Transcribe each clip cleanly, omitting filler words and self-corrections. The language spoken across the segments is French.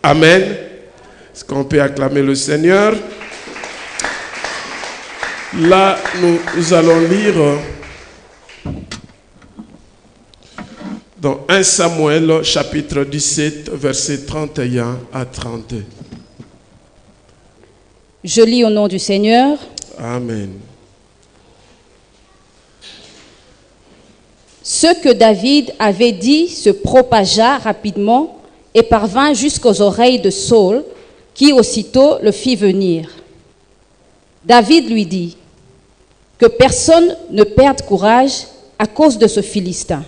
Amen. Est-ce qu'on peut acclamer le Seigneur? Là, nous allons lire dans 1 Samuel, chapitre 17, versets 31 à 32. Je lis au nom du Seigneur. Amen. Ce que David avait dit se propagea rapidement et parvint jusqu'aux oreilles de Saül, qui aussitôt le fit venir. David lui dit: que personne ne perde courage à cause de ce Philistin.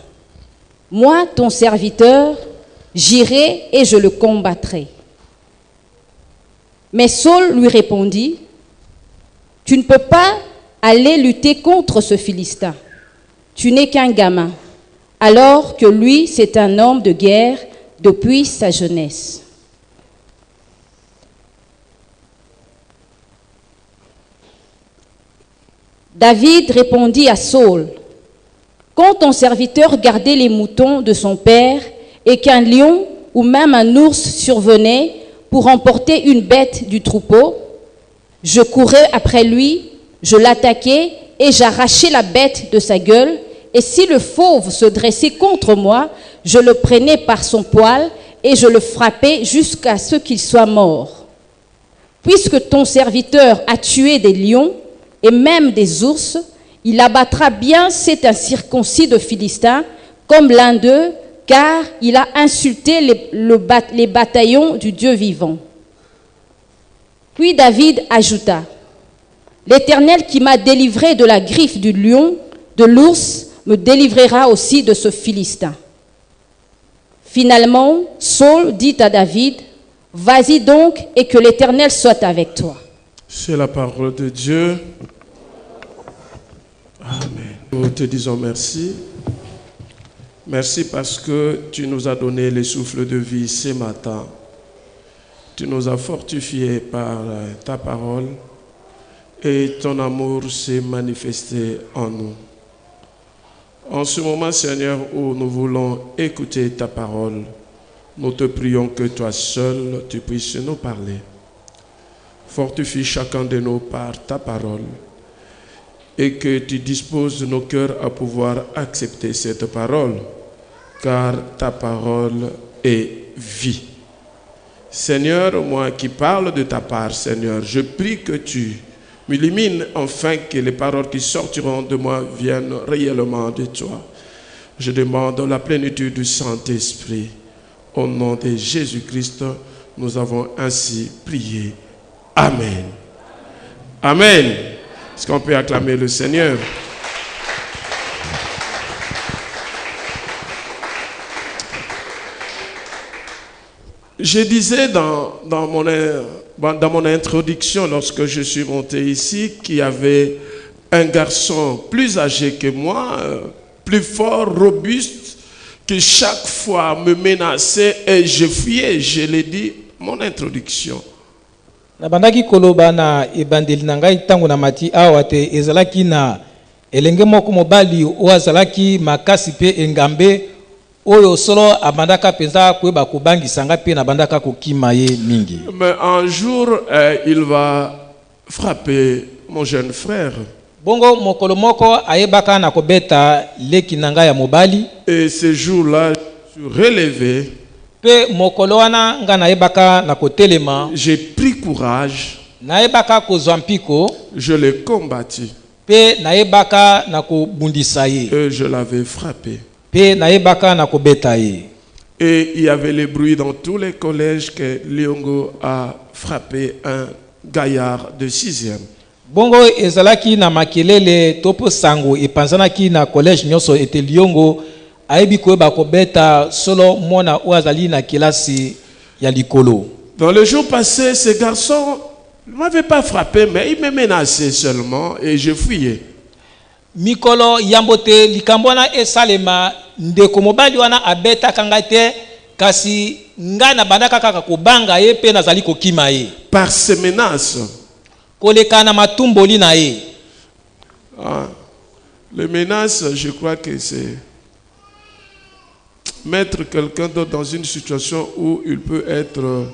Moi, ton serviteur, j'irai et je le combattrai. Mais Saül lui répondit: tu ne peux pas aller lutter contre ce Philistin. Tu n'es qu'un gamin, alors que lui, c'est un homme de guerre depuis sa jeunesse. David répondit à Saül: quand ton serviteur gardait les moutons de son père et qu'un lion ou même un ours survenait pour emporter une bête du troupeau, je courais après lui, je l'attaquais et j'arrachais la bête de sa gueule, et si le fauve se dressait contre moi, je le prenais par son poil et je le frappais jusqu'à ce qu'il soit mort. Puisque ton serviteur a tué des lions et même des ours, il abattra bien cet incirconcis de Philistins comme l'un d'eux, car il a insulté les bataillons du Dieu vivant. Puis David ajouta: l'Éternel qui m'a délivré de la griffe du lion, de l'ours, me délivrera aussi de ce Philistin. Finalement, Saül dit à David: vas-y donc et que l'Éternel soit avec toi. C'est la parole de Dieu. Amen. Nous te disons merci. Merci parce que tu nous as donné le souffle de vie ce matin. Tu nous as fortifiés par ta parole et ton amour s'est manifesté en nous. En ce moment, Seigneur, où nous voulons écouter ta parole, nous te prions que toi seul, tu puisses nous parler. Fortifie chacun de nous par ta parole et que tu disposes nos cœurs à pouvoir accepter cette parole, car ta parole est vie. Seigneur, moi qui parle de ta part, Seigneur, je prie que tu m'illumines afin que les paroles qui sortiront de moi viennent réellement de toi. Je demande la plénitude du Saint-Esprit. Au nom de Jésus-Christ, nous avons ainsi prié. Amen. Amen. Est-ce qu'on peut acclamer le Seigneur? Je disais dans mon introduction, lorsque je suis monté ici, qu'il y avait un garçon plus âgé que moi, plus fort, robuste, qui chaque fois me menaçait et je fuyais. Je l'ai dit, mon introduction. Nabandaki koloba na ebandeli na ngai ntango na mati awa te ezalaki na elenge moko mobali oyo azalaki makasi mpe engambe oyo solo abandaka penza koyeba kobangisa ngai mpe nabandaka kokima ye mingi. Mais un jour, il va frapper mon jeune frère. Bongo mokolo moko ayebaka na kobeta leki na ngai ya mobali. Et ce jour-là, je suis relevé. Pe mokolo wana nga nayebaka na kotelema. J'ai pris courage. Nayebaka kozwa mpiko. Je l'ai combattu. Pe nayebaka na kobundisa ye. Et je l'avais frappé. Pe nayebaka na kobeta ye. Et il y avait le bruit dans tous les collèges que Liongo a frappé un gaillard de 6e. Bongo ezalaki na makelele topo sango epanzanaki na collège nyonso ete Liongo ayebi koyeba kobeta solo mona oazali na kelasi ya likolo. Dans le jour passé, ce garçon ne m'avait pas frappé, mais il me menaçait seulement et je fuyais. Mikolo yambote likambona esalema ndeko mobali wana abeta kangate kasi ngana bandaka kaka kobanga ye pe nazali kokima ye. Par ces menaces. Kolekana matumboli na ye. Les menaces, je crois que c'est mettre quelqu'un d'autre dans une situation où il peut être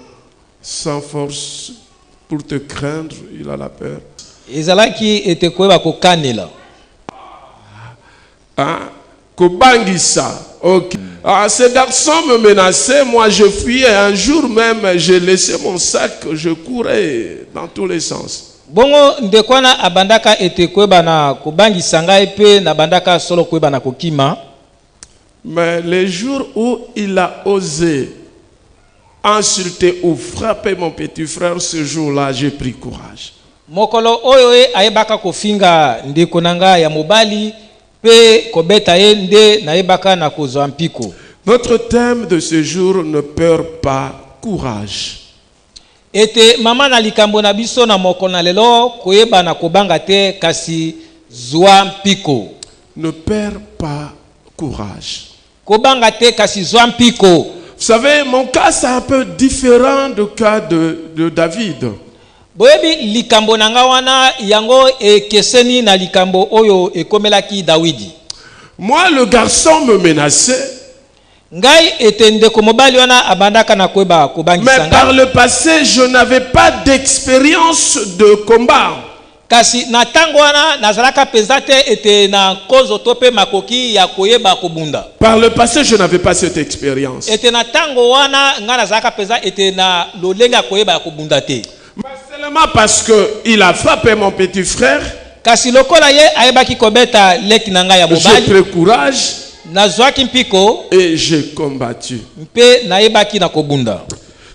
sans force pour te craindre, il a la peur. ezalaki ete koyeba kokanela. Hein? Kobangisa. Ok. Ah, ces garçons me menaçaient, moi je fuyais. Un jour même, j'ai laissé mon sac, je courais dans tous les sens. Bongo ndekwana abandaka ete koyeba na kobangisa ngai pe na bandaka solo koyeba na kokima. Mais les jours où il a osé insulter ou frapper mon petit frère, ce jour-là, j'ai pris courage. Mokolo oyo ayebaka kofinga ndeko nanga ya mobali pe kobeta ye nde nayebaka na kozwa mpiko. Notre thème de ce jour, ne peur pas, courage. Ete mama na likambo na biso na mokolo na lelo koyeba na kobanga te kasi zwa mpiko. Ne perds pas courage. Kobanga te kasi zwa mpiko. Vous savez, mon cas c'est un peu différent du cas de David. Boyebi likambo nanga wana yango ekeseni na likambo oyo ekomelaki Dawidi. Moi, le garçon me menaçait. Ngai ete ndeko mobali wana abandaka na koyeba kobangisa ngai. Mais par le passé, je n'avais pas d'expérience de combat. Kasi na tango wana nazalaka pezate ete na kozo tope makoki ya koyeba kobunda. Par le passé, je n'avais pas cette expérience. Ete na tango wana nga nazalaka peza ete na lolenga koyeba kobunda te. Mais seulement parce qu'il a frappé mon petit frère, kasi lokola ye ayebaki kobeta leki na ngai ya j'ai mobali. pris courage Nazwaki mpiko et j'ai combattu. mpe nayebaki na kobunda.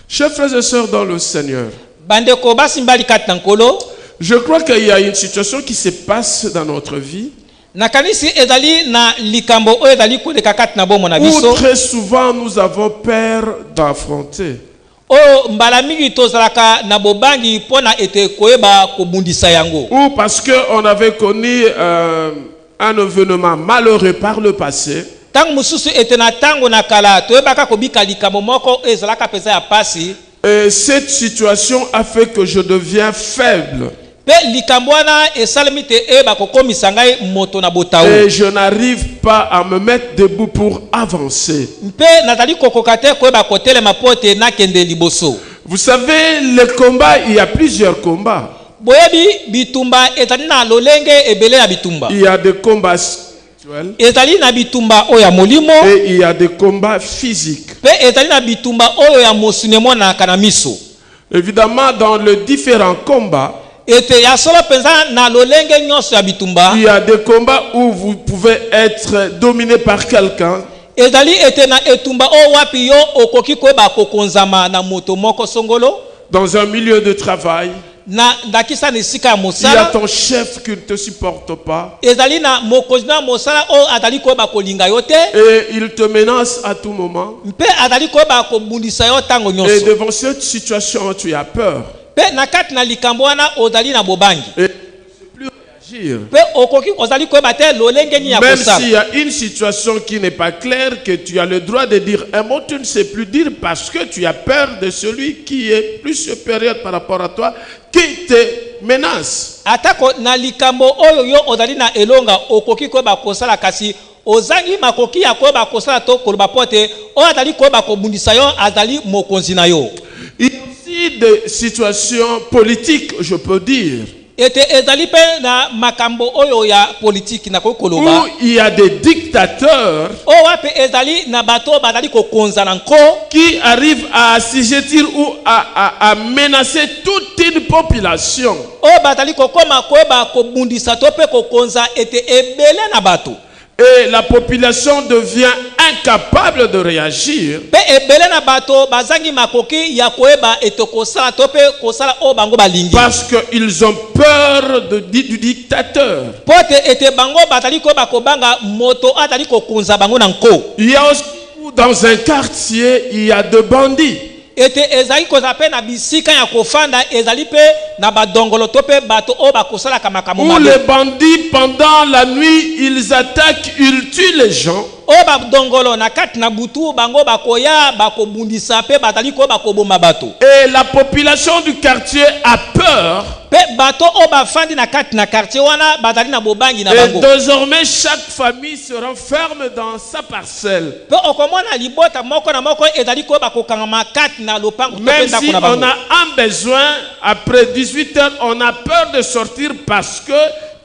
Chers frères et sœurs dans le Seigneur, Bandeko basimbali kati na nkolo. je crois qu'il y a une situation qui se passe dans notre vie Nakanisi ezali na likambo oyo ezali koleka kati na bomo na où biso. très souvent nous avons peur d'affronter. Oyo mbala mingi tozalaka na bobangi pona ete koyeba kobundisa yango. Ou parce qu'on avait connu un événement malheureux par le passé. Tango mususu ete na tango na kala toyebaka kobika likambo moko ezalaka pesa ya pasi. Et cette situation a fait que je deviens faible. Pe likambo wana esalemi te eba kokomisa ngai moto na botao. Et je n'arrive pas à me mettre debout pour avancer. Mpe nazali kokoka te koyeba kotelema po ete nakende liboso. Vous savez, le combat, il y a plusieurs combats. Boyebi bitumba ezali na lolenge ebele ya bitumba. Il y a des combats spirituels Ezali na bitumba oyo ya molimo. et il y a des combats physiques. Pe ezali na bitumba oyo ya mosunemo na kanamiso. Évidemment, dans les différents combats, Ete ya solo penza na lolenge nyonso ya bitumba. il y a des combats où vous pouvez être dominé par quelqu'un. Ezali ete na etumba o wapi yo okoki koyeba kokonzama na moto moko songolo. Dans un milieu de travail, Na ndakisa ni sika ya il y a mosala. ton chef qui ne te supporte pas Ezali na mokonzi na mosala o azali koyeba kolinga yo te. et il te menace à tout moment. Mpe azali koyeba kobundisa yo tango Et nyonso. devant cette situation, tu as peur. Pe na kati na likambo wana ozali na bobangi. Et tu ne sais plus réagir. Pe okoki ozali koyeba te lolenge ni ya Même kosala. s'il y a une situation qui n'est pas claire, que tu as le droit de dire un mot, tu ne sais plus dire parce que tu as peur de celui qui est plus supérieur par rapport à toi, qui te menace. Atako na likambo oyo yo ozali na elonga okoki koyeba kosala kasi ozangi makoki ya koyeba kosala to koloba pote o azali koyeba kobundisa yo azali mokonzi na yo. Il y a aussi des situations politiques, je peux dire, Ete ezali pe na makambo oyo ya politiki na où koloba. il y a des dictateurs O wape ezali na bato bazali kokonza na nko. qui arrivent à assujettir ou à menacer toute une population. O bazali kokoma koyeba kobundisa to pe kokonza ete ebele na bato. Et la population devient incapable de réagir Pe ebele na bato bazangi makoki ya koyeba ete kosala to pe kosala o bango balingi. parce qu'ils ont peur du dictateur. Pote ete bango bazali koyeba kobanga moto azali kokonza bango na nko. Il y a aussi où dans un quartier, il y a des bandits. Ete ezali koza pe na bisika ya kofanda ezali pe na badongolo to pe bato o bakosala kamakambo Où mabe. les bandits, pendant la nuit, ils attaquent, ils tuent les gens. O oyo badongolo na kati na butu bango bakoya bakobundisa pe batali ko bakoboma bato. Et la population du quartier a peur. Pe bato o bafandi na kati na quartier wana batali na bobangi na Et bango. désormais, chaque famille se renferme dans sa parcelle. Pe okomona libota moko na moko ezali ko bakokanga kati na lopango. Même si on a un besoin, après 18 heures, on a peur de sortir parce que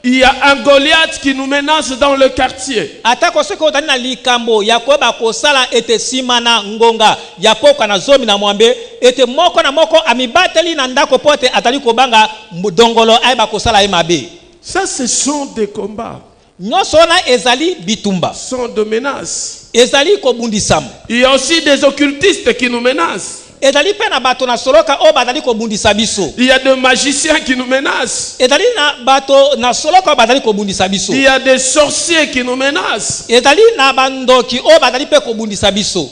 il y a un Goliath qui nous menace dans le quartier. Atako soko tani na likambo ya ko bakosala ete simana ngonga ya poka na zomi na mwambe ete moko na moko amibateli na ndako pote atali ko banga dongolo ay bakosala ay mabe. Ça, ce sont des combats. Nyosona ezali bitumba. Ce sont des menaces. Ezali ko bundisam. Il y a aussi des occultistes qui nous menacent. Ezali pe na bato na soloka o batali ko bundisa biso. Il y a des magiciens qui nous menacent. Ezali na bato na soloka o batali ko bundisa biso. Il y a des sorciers qui nous menacent. Ezali na bandoki o batali pe ko bundisa biso.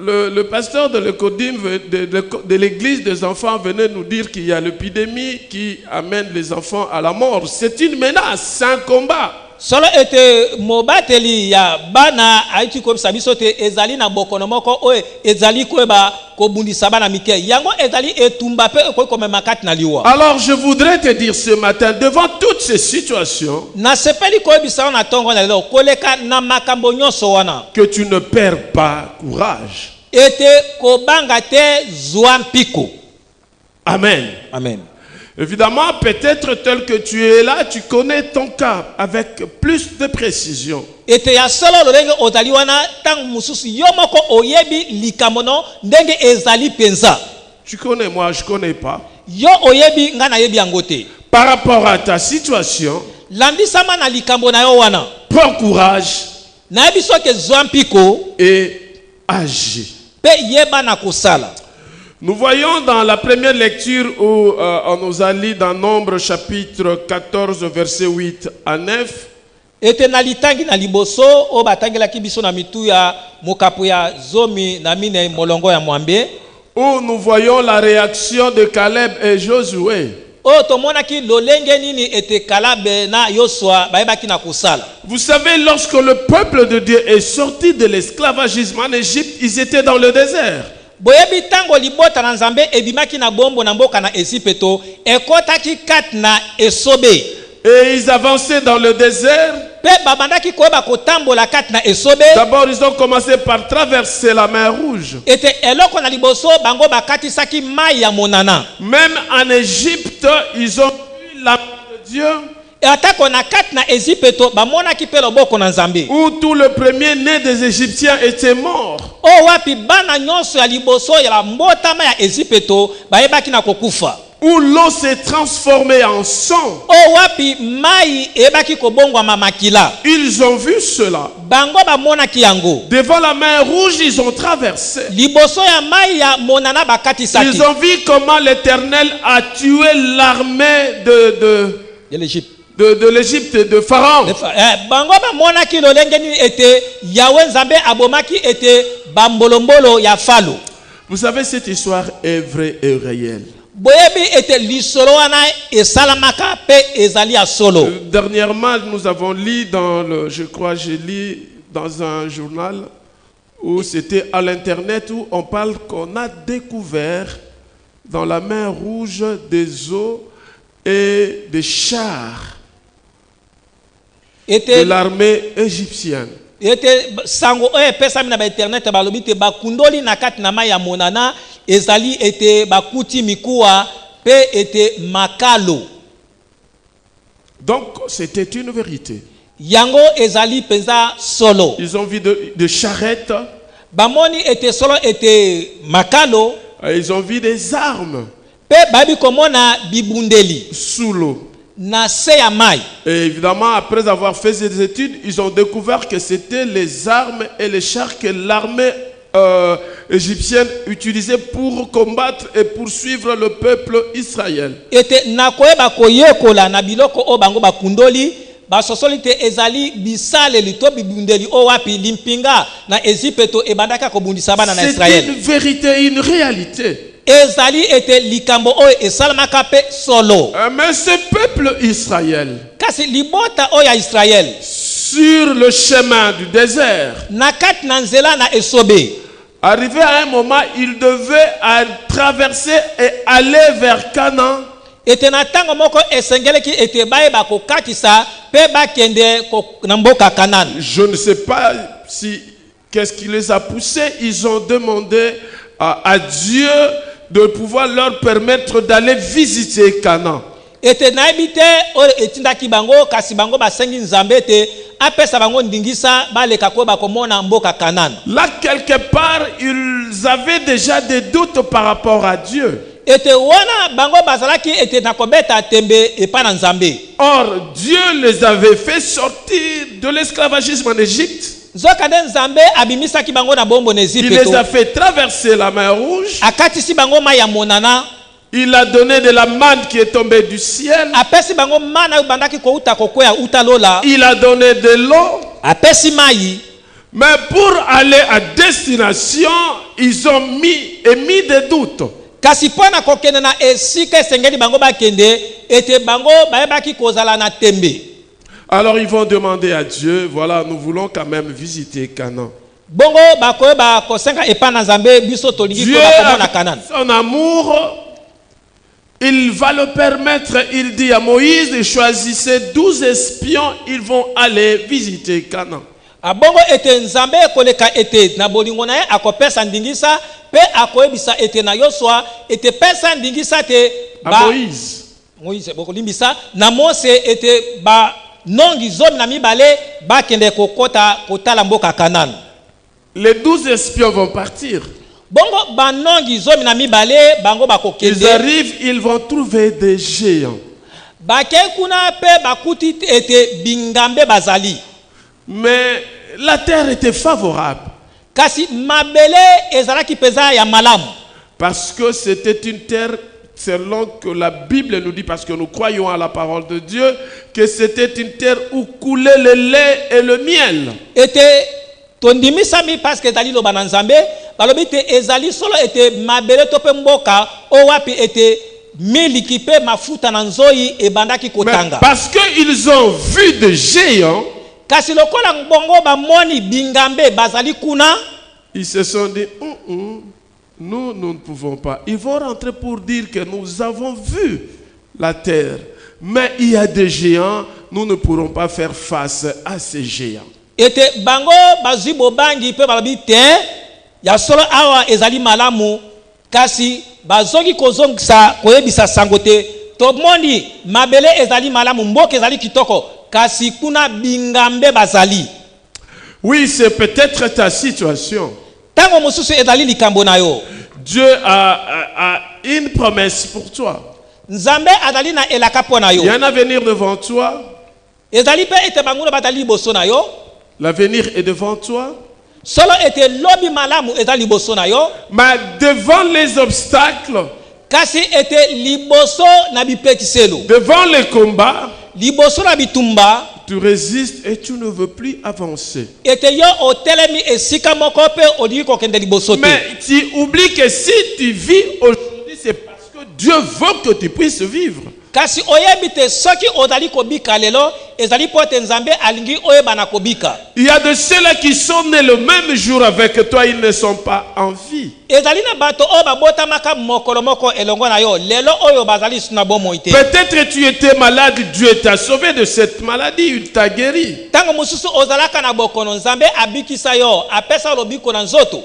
Le pasteur de l'Ecodim de l'église des enfants venait nous dire qu'il y a l'épidémie qui amène les enfants à la mort. C'est une menace, c'est un combat. Solo ete mobateli ya bana aiti ko biso te ezali na bokono moko o ezali ko ba ko bundisa bana mike yango ezali etumba pe ko ko makati na liwa. Alors je voudrais te dire ce matin, devant toutes ces situations, na sepeli ko bisa na tongo na lelo koleka na makambo nyonso wana, que tu ne perds pas courage. ete ko banga te zwampiko. Amen. Amen. Évidemment, peut-être tel que tu es là, tu connais ton cas avec plus de précision. Ete ya solo lolenge ozali wana tang mususu yo moko oyebi likamono ndenge ezali penza. Tu connais, moi je connais pas. Yo oyebi ngana yebi yangote. Par rapport à ta situation, landisama na likambo na yo wana. prends courage Na yebi soke zwampiko et agis. Pe yeba na kosala. Nous voyons dans la première lecture où on nous a lu dans Nombre chapitre 14 verset 8 à 9. Ete na litangi na liboso o batangela kibiso na mitu ya mokapu ya zomi na mine molongo ya mwambe. Où nous voyons la réaction de Caleb et Josué. O tomona ki lolenge nini ete Kalabe na Yosua baebaki na kosala. Vous savez, lorsque le peuple de Dieu est sorti de l'esclavagisme en Égypte, ils étaient dans le désert. Boyebi tango libota na Nzambe ebimaki na bombo na mboka na Ezipeto ekotaki kat na esobe. Et ils avançaient dans le désert. Pe babandaki koyeba kotambola kat na esobe. D'abord, ils ont commencé par traverser la mer Rouge. Ete eloko na liboso bango bakatisaki mai ya monana. Même en Égypte, ils ont vu la main de Dieu. Atako na kat na Ezipeto bamonaki pe loboko na Nzambe. Où tout le premier-né des Égyptiens était mort. O wapi bana nyonso ya liboso ya mbotama ya Ezipeto bayebaki na kokufa. Où l'eau s'est transformée en sang. O wapi mai ebaki kobongwa mamakila. Ils ont vu cela. Bango bamonaki yango. Devant la mer Rouge, ils ont traversé. Liboso ya mai ya monana bakatisaki. Ils ont vu comment l'Éternel a tué l'armée de l'Égypte. De l'Égypte, de Pharaon. Bango bamonaki lolenge ni ete Yahweh Nzambe abomaki ete bambolombolo ya falo. Vous savez, cette histoire est vraie et réelle. Boyebi ete lisolo wana esalamaka pe ezali ya solo. Dernièrement, nous avons lu j'ai lu dans un journal où c'était à l'internet où on parle qu'on a découvert dans la mer Rouge des eaux et des chars de l'armée égyptienne. Ete sango oye pesa mina ba internet balobi te bakundoli na kati na mai ya monana ezali ete bakuti mikuwa pe ete makalo. Donc c'était une vérité. Yango ezali penza solo. Ils ont vu de charrettes. Bamoni ete solo ete makalo. Ils ont vu des armes. Pe babi komona bibundeli sous l'eau. Na se ya mai. Et évidemment, après avoir fait ces études, ils ont découvert que c'était les armes et les chars que l'armée égyptienne utilisait pour combattre et poursuivre le peuple Israël. Ete nakoyeba koyekola na biloko o bango bakundoli basosoli te ezali bisale lito bibundeli o wapi limpinga na Ezipeto ebandaka kobundisa bana na Israël. C'est une vérité, une réalité. Ezali ete likambo oyo esalamaka pe solo. Mais ce peuple Israël, kasi libota oyo ya Israël, sur le chemin du désert. na kati na nzela na esobe. Arrivé à un moment, il devait traverser et aller vers Canaan. Ete na tango moko esengeleki ete bayeba kokatisa pe bakende na mboka Kanaan. Je ne sais pas si qu'est-ce qui les a poussés. Ils ont demandé à Dieu de pouvoir leur permettre d'aller visiter Canaan. Ete naibite o etindaki bango kasi bango basengi nzambe te apesa bango ndingisa baleka ko bakomona mboka Kanaan. Là quelque part, ils avaient déjà des doutes par rapport à Dieu. Ete wana bango bazalaki ete nakobeta tembe epa na nzambe. Or, Dieu les avait fait sortir de l'esclavagisme en Égypte. Zokande nzambe abimisaki bango na bombo na Il Égypte. les a fait traverser la mer Rouge. Akatisi bango mai ya monana. Il a donné de la manne qui est tombée du ciel. Apesi bango mana bandaki ko uta kokwea utalola. Il a donné de l'eau. Apesi mai. Mais pour aller à destination, ils ont émis des doutes. Kasi pona kokende na esika esengeli bango bakende ete bango bayebaki kozala na tembe. Alors ils vont demander à Dieu, voilà, nous voulons quand même visiter Canaan. Bongo bakoyeba kosenga epa na nzambe biso tolingi Dieu, ko bakomona Kanaan. son amour, il va le permettre. Il dit à Moïse de choisir 12 espions, ils vont aller visiter Canaan. Abongo ete nzambe koleka ete na bolingo na ye akopesa ndingisa pe akoyebisa ete na Yosua ete pesa ndingisa te À Moïse. Moïse bokolimbisa na Mose ete ba nongi zomi na mibale bakende kokota kotala mboka Kanaan. Les 12 espions vont partir. Bongo ba nongi zomi na mibale bango Ils bakokende. arrivent, ils vont trouver des géants. Bake kuna pe bakuti ete bingambe bazali. Mais la terre était favorable. Kasi mabele ezalaki peza ya malamu. Parce que c'était une terre, selon que la Bible nous dit, parce que nous croyons à la parole de Dieu, que c'était une terre où coulait le lait et le miel. Ete tondimisami parce que ezali loba na nzambe balobi te ezali solo ete mabele to pe mboka o wapi ete miliki pe mafuta na nzoi ebandaki Mais kotanga. parce qu'ils ont vu des géants, Kasi lokola mbongo bamoni bingambe bazali kuna, ils se sont dit, nous ne pouvons pas. Ils vont rentrer pour dire que nous avons vu la terre. Mais il y a des géants, nous ne pourrons pas faire face à ces géants. ete bango bazwi bobangi pe balobi te ya solo awa ezali malamu kasi bazoki kozongisa koyebisa sango te tomoni mabele ezali malamu mboka ezali kitoko kasi kuna bingambe bazali. Oui, c'est peut-être ta situation. Tango mosusu ezali likambo na yo. Dieu a une promesse pour toi. Nzambe azali na elaka pona yo. Il y a un avenir devant toi. Ezali pe ete banguna batali liboso na yo. L'avenir est devant toi. Solo ete lobi malamu ezali liboso na yo. Mais devant les obstacles, Kasi ete liboso na bipetiselo. devant les combats, Liboso na bitumba. tu résistes et tu ne veux plus avancer. Ete yo otelemi esika moko pe odiki kokende liboso te. Mais tu oublies que si tu vis aujourd'hui, c'est parce que Dieu veut que tu puisses vivre. Kasi oyebi te soki odali kobika lelo ezali po ete nzambe alingi oyeba na kobika. Il y a de ceux-là qui sont nés le même jour avec toi, ils ne sont pas en vie. Ezali na bato oyo babotamaka mokolo moko elongo na yo lelo oyo bazali suna bomoi te. Peut-être tu étais malade, Dieu t'a sauvé de cette maladie, il t'a guéri. Tango mosusu ozalaka na bokono nzambe abikisa yo apesa lobiko na nzoto.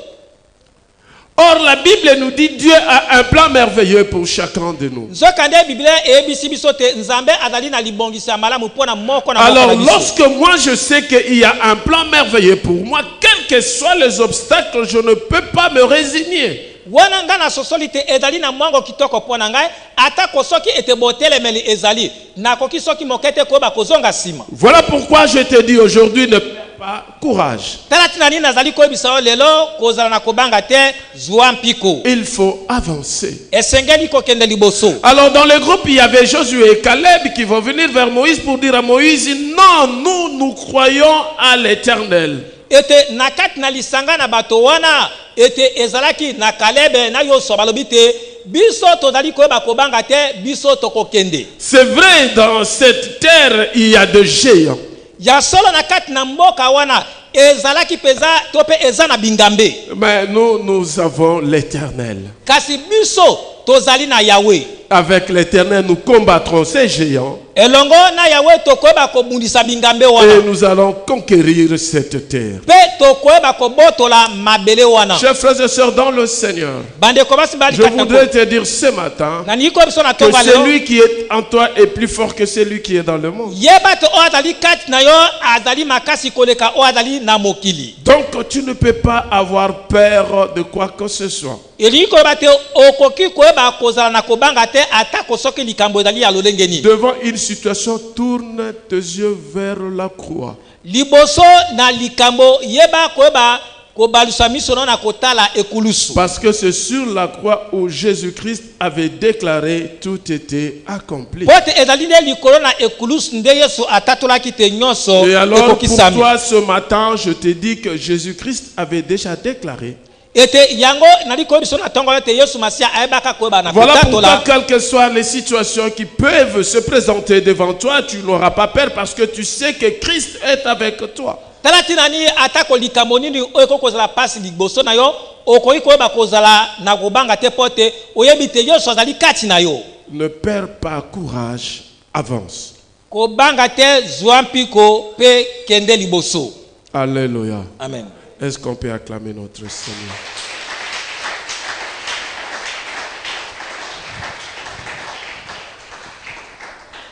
Or, la Bible nous dit Dieu a un plan merveilleux pour chacun de nous. Nzokande biblia eyebisi biso te nzambe azali na libongisi ya malamu mpona moko na moko Alors, na biso. lorsque moi je sais qu'il y a un plan merveilleux pour moi, quels que soient les obstacles, je ne peux pas me résigner. Wana nga na sosoli te ezali na mwango kitoko mpona ngai ata kosoki ete botelemeli ezali nakoki soki mokete koyeba kozonga nsima. Voilà pourquoi je te dis aujourd'hui, ne perds pas courage. Tala tina nini nazali koyebisa yo lelo kozala na kobanga te zwa mpiko. Il faut avancer. Esengeli kokende liboso. Alors dans le groupe, il y avait Josué et Caleb qui vont venir vers Moïse pour dire à Moïse, non, nous croyons à l'Éternel. Ete nakati na lisanga na bato wana ete ezalaki na Kalebe na Yosua balobi te biso tozali koyeba kobanga te biso tokokende. C'est vrai, dans cette terre, il y a des géants. ya solo na kati na mboka wana ezalaki peza to pe eza na bingambe. Mais nous avons l'Éternel. Kasi biso tozali na Yahweh. Avec l'Éternel, nous combattrons ces géants. Elongo na Yahweh tokoeba kobundisa bingambe wana. Et nous allons conquérir cette terre. Pe tokoeba kobotola mabele wana. Chers frères et sœurs dans le Seigneur, Bande kobasi bali je katako. voudrais te dire ce matin Na niko biso na que tonga leo. celui qui est en toi est plus fort que celui qui est dans le monde. Yeba to o azali kati na yo azali makasi koleka o azali na mokili. Donc tu ne peux pas avoir peur de quoi que ce soit. Eliko bate okoki koeba kozala na kobanga te ata kosoki likambo ezali ya lolenge nini. Devant une situation, tourne tes yeux vers la croix. Liboso na likambo yeba koeba kobalusa miso na kotala ekulusu. Parce que c'est sur la croix où Jésus-Christ avait déclaré tout était accompli. Pote ezali ne likolo na ekulusu nde Yesu atatolaki te nyonso Et alors pour ekokisami. toi ce matin, je te dis que Jésus-Christ avait déjà déclaré. Ete yango naliko biso na tongo te Yesu Masia ayebaka koeba na Voilà pourquoi kotatola. quelles que soient les situations qui peuvent se présenter devant toi, tu n'auras pas peur parce que tu sais que Christ est avec toi. Talati nani atako likambo nini oyeko kozala pasi liboso na yo okoki koeba kozala na kobanga te pote oyebi te Yesu azali kati na yo. Ne perds pas courage, avance. Kobanga te zwa mpiko pe kende liboso. Alléluia. Amen. Est-ce qu'on peut acclamer notre Seigneur?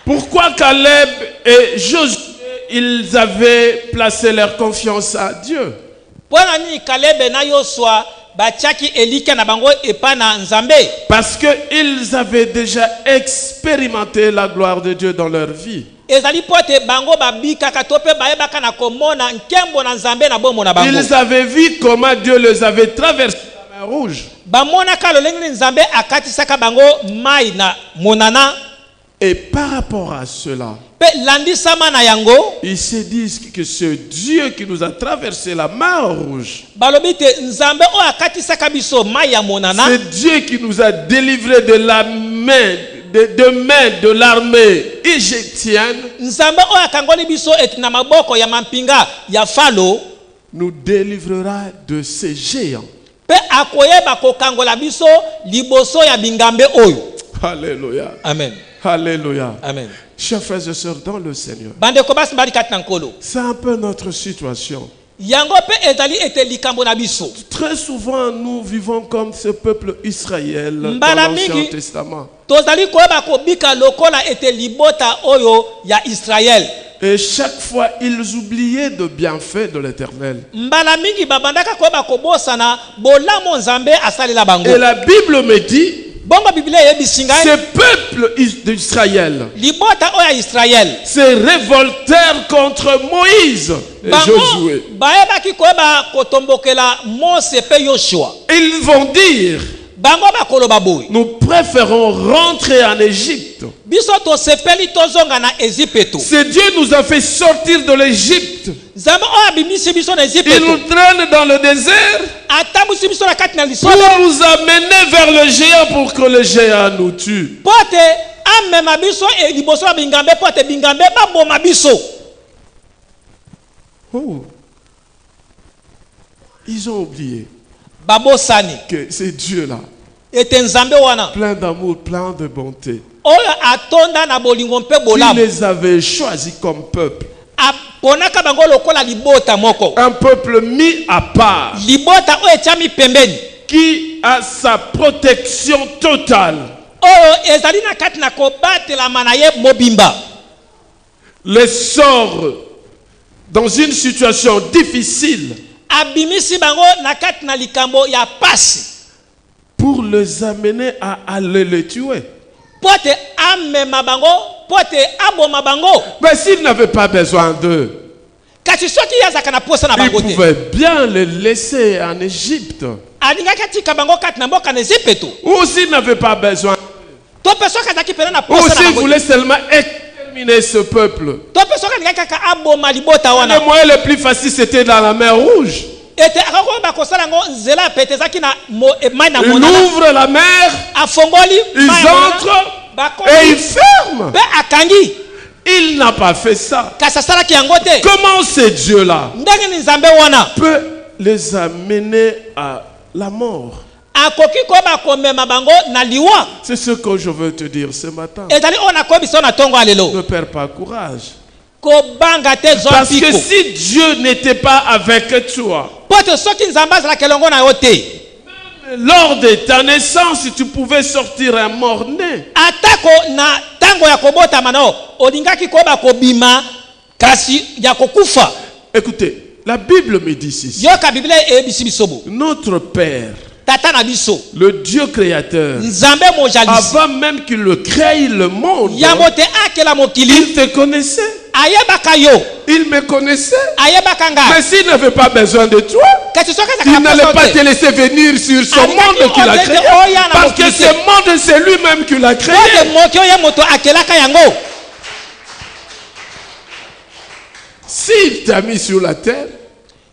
Pourquoi Caleb et Josué, ils avaient placé leur confiance à Dieu? Pona ni Kalebe na Yosua batiaki elika na bango epa na Nzambe. Parce qu'ils avaient déjà expérimenté la gloire de Dieu dans leur vie. Ezali pote bango babika katope baebaka na komona nkembo na Nzambe na bomo na bango. Ils avaient vu comment Dieu les avait traversé la mer Rouge. Bamona ka lolenge Nzambe akatisaka bango mai na monana. Et par rapport à cela, Pe landisama na yango ils se disent que c'est Dieu qui nous a traversé la mer Rouge. balobi te Nzambe o akatisaka biso mai ya monana. C'est Dieu qui nous a délivrés de la main, de l'armée égyptienne. Nzambe o akangoli biso etina maboko ya mampinga ya Falo. Nous délivrera de ces géants. Pe akoyeba kokangola biso liboso ya bingambe oyo. Alléluia. Amen. Alléluia. Amen. Chers frères et sœurs dans le Seigneur, Bande kobasi bali kati na nkolo. c'est un peu notre situation. Yango pe ezali ete likambo na biso. Très souvent, nous vivons comme ce peuple Israël dans Mbala l'Ancien mingi. Testament. Tozali koyeba kobika lokola ete libota oyo ya Israël. Et chaque fois, ils oubliaient de bienfaits de l'Éternel. Mbala mingi babandaka koyeba kobosana bolamo Nzambe asalela bango. Et la Bible me dit, Bongo Biblia yebisi ngai ce peuple d'Israël libota oyo ya Israël. se révoltèrent contre Moïse et Josué. Bayebaki koyeba kotombokela Mose pe Yoshua. Ils vont dire, Bango bakoloba boy. nous préférons rentrer en Égypte. Biso tosepeli tozonga na Ezipeto. C'est Dieu nous a fait sortir de l'Égypte. Nzambe oyo abimisi biso na Il Ezipeto. nous traîne dans le désert Atambusi biso na kati na pour lisobe. nous amener vers le géant pour que le géant nous tue. Pote amema biso liboso ya bingambe pote bingambe baboma biso. Oh. Ils ont oublié Babosani que c'est Dieu là, ete Nzambe wana plein d'amour, plein de bonté, oyo atonda na bolingo mpe qui bolamu. les avait choisis comme peuple. Aponaka bango lokola libota moko. Un peuple mis à part, Libota oyo etiami pembeni. qui a sa protection totale. Oyo ezali na kati na kobatelama na ye mobimba. Les sort dans une situation difficile Abimisi bango na kati na likambo ya pasi. pour les amener à aller les tuer. Pote amema bango, pote aboma bango. Mais s'ils n'avaient pas besoin d'eux, Kasi soki yazaka na posa na ils bango te. pouvaient bien les laisser en Égypte. Alingaki atika bango kati na mboka na Ezipeto. Ou s'ils n'avaient pas besoin, To pe soki azaki pena na ou posa na s'ils bango. voulaient seulement exterminer ce peuple. To pe soki alingaki kaka aboma libota Le wana. moyen le plus facile, c'était dans la mer Rouge. Ete akako bakosala ngo nzela petezaki na mai na Ils monana. ouvrent la mer, Afongoli ils mai ya monana. entrent Bakomi et ils ferment. pe akangi. Il n'a pas fait ça. kasi asalaki yango te. Comment ce Dieu-là Ndenge ni nzambe wana peut les amener à la mort? akoki koba komema bango na liwa. C'est ce que je veux te dire ce matin. ezali oyo nakoyi biso na ntongo ya lelo. Ne perds pas courage. kobanga te zwa Parce que mpiko. si Dieu n'était pas avec toi, po te soki nzambe azalaki elongo na yo te, lors de ta naissance, tu pouvais sortir un mort-né. atako na ntango ya kobotama na yo olingaki koba kobima kasi ya kokufa. Écoutez, la Bible me dit ceci. yoka biblia eyebisi biso bo. Notre Père, tata na biso le Dieu créateur, nzambe mojalisi avant même qu'il le crée le monde, yambo te akela mokili il te connaissait. ayebaka yo Il me connaissait. ayebaka nga. Mais s'il n'avait pas besoin de toi, kasi soki il azalaka n'allait pas poso te te laisser venir sur ce monde qu'il a créé. Parce que ce monde, c'est lui-même qui l'a créé. pote moki oyo moto akelaka yango. S'il t'a mis sur la terre,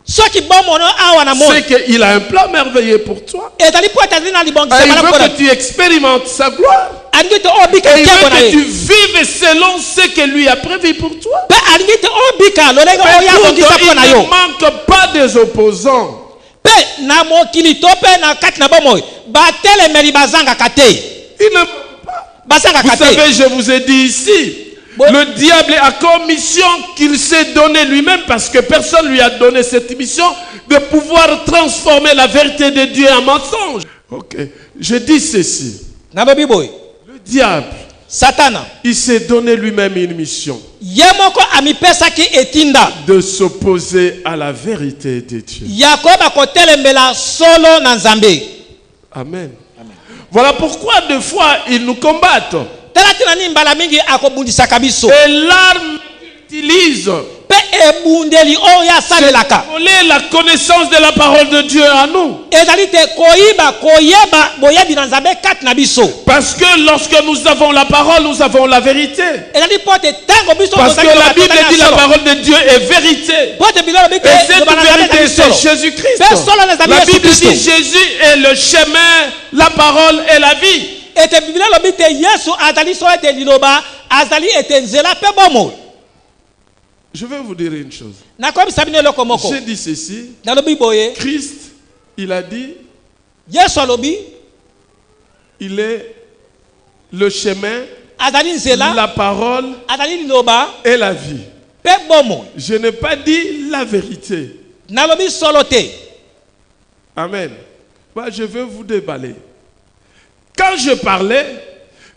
soki bomono awa na moi c'est qu'il a un plan merveilleux pour toi. ezali po etazali na Et libongisa il malamu veut mpona que tu expérimentes sa gloire. alingi te obika Et il ntango veut na que tu ye vives selon ce que lui a prévu pour toi. mpe alingi te obika lolenge Mais oyo abongisa pourtant, il mpo na yo ne manque pas des opposants. mpe na mokili to mpe na kati na bomoi batelemeli bazangaka te. Il ne manque pas. Vous bazangaka te. savez, je vous ai dit ici, Bon. le diable a comme mission qu'il s'est donné lui-même, parce que personne lui a donné cette mission, de pouvoir transformer la vérité de Dieu en mensonge. Ok, je dis ceci. nabobi boye Le diable, satana il s'est donné lui-même une mission ye moko amipesaki etinda de s'opposer à la vérité de Dieu. ya koyeba kotelemela solo na nzambe. Amen. Voilà pourquoi deux fois ils nous combattent. tala tina nini mbala mingi akobundisaka biso Et l'arme qu'ils utilisent, mpe ebundeli oyo asalelaka voler la connaissance de la parole de Dieu à nous. ezali te koyeba boyebi na nzambe kati na biso. Parce que lorsque nous avons la parole, nous avons la vérité. ezali po te ntango biso Parce que tozali la na Bible tozali dit na la solo. parole de Dieu est vérité. po te biloko Et bike cette loba na nzambe vérité, ezali solo. c'est Jésus-Christ. mpe solo na nzambe La yesu Bible dit kristo. Jésus est le chemin, la parole et la vie. ete biblia lobi te yesu azali so ete liloba azali ete nzela mpe bomoi. Je vais vous dire une chose. nakoyebisa bino eloko moko J'ai dit ceci. nalobi boye Christ, il a dit, yesu alobi il est le chemin, azali nzela la parole azali liloba et la vie. mpe bomoi. Je n'ai pas dit la vérité. nalobi solo te. Amen. Moi, je vais vous déballer. Quand je parlais,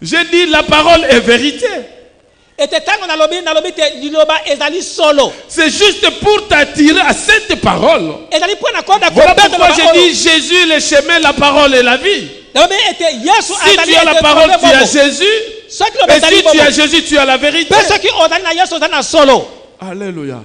j'ai dit la parole est vérité. ete ntango nalobi te liloba ezali solo. C'est juste pour t'attirer à cette parole. ezali mpo na koda Voilà kobeta pourquoi liloba j'ai oyo. dit Jésus, le chemin, la parole et la vie. nalobi ete yesu Si azali tu as la ete parole, liloba tu as bomoi. Jésus. soki loba Et ezali si tu as bomoi Jésus, tu as la vérité. mpe soki ozali na yesu ozali na solo. Alléluia.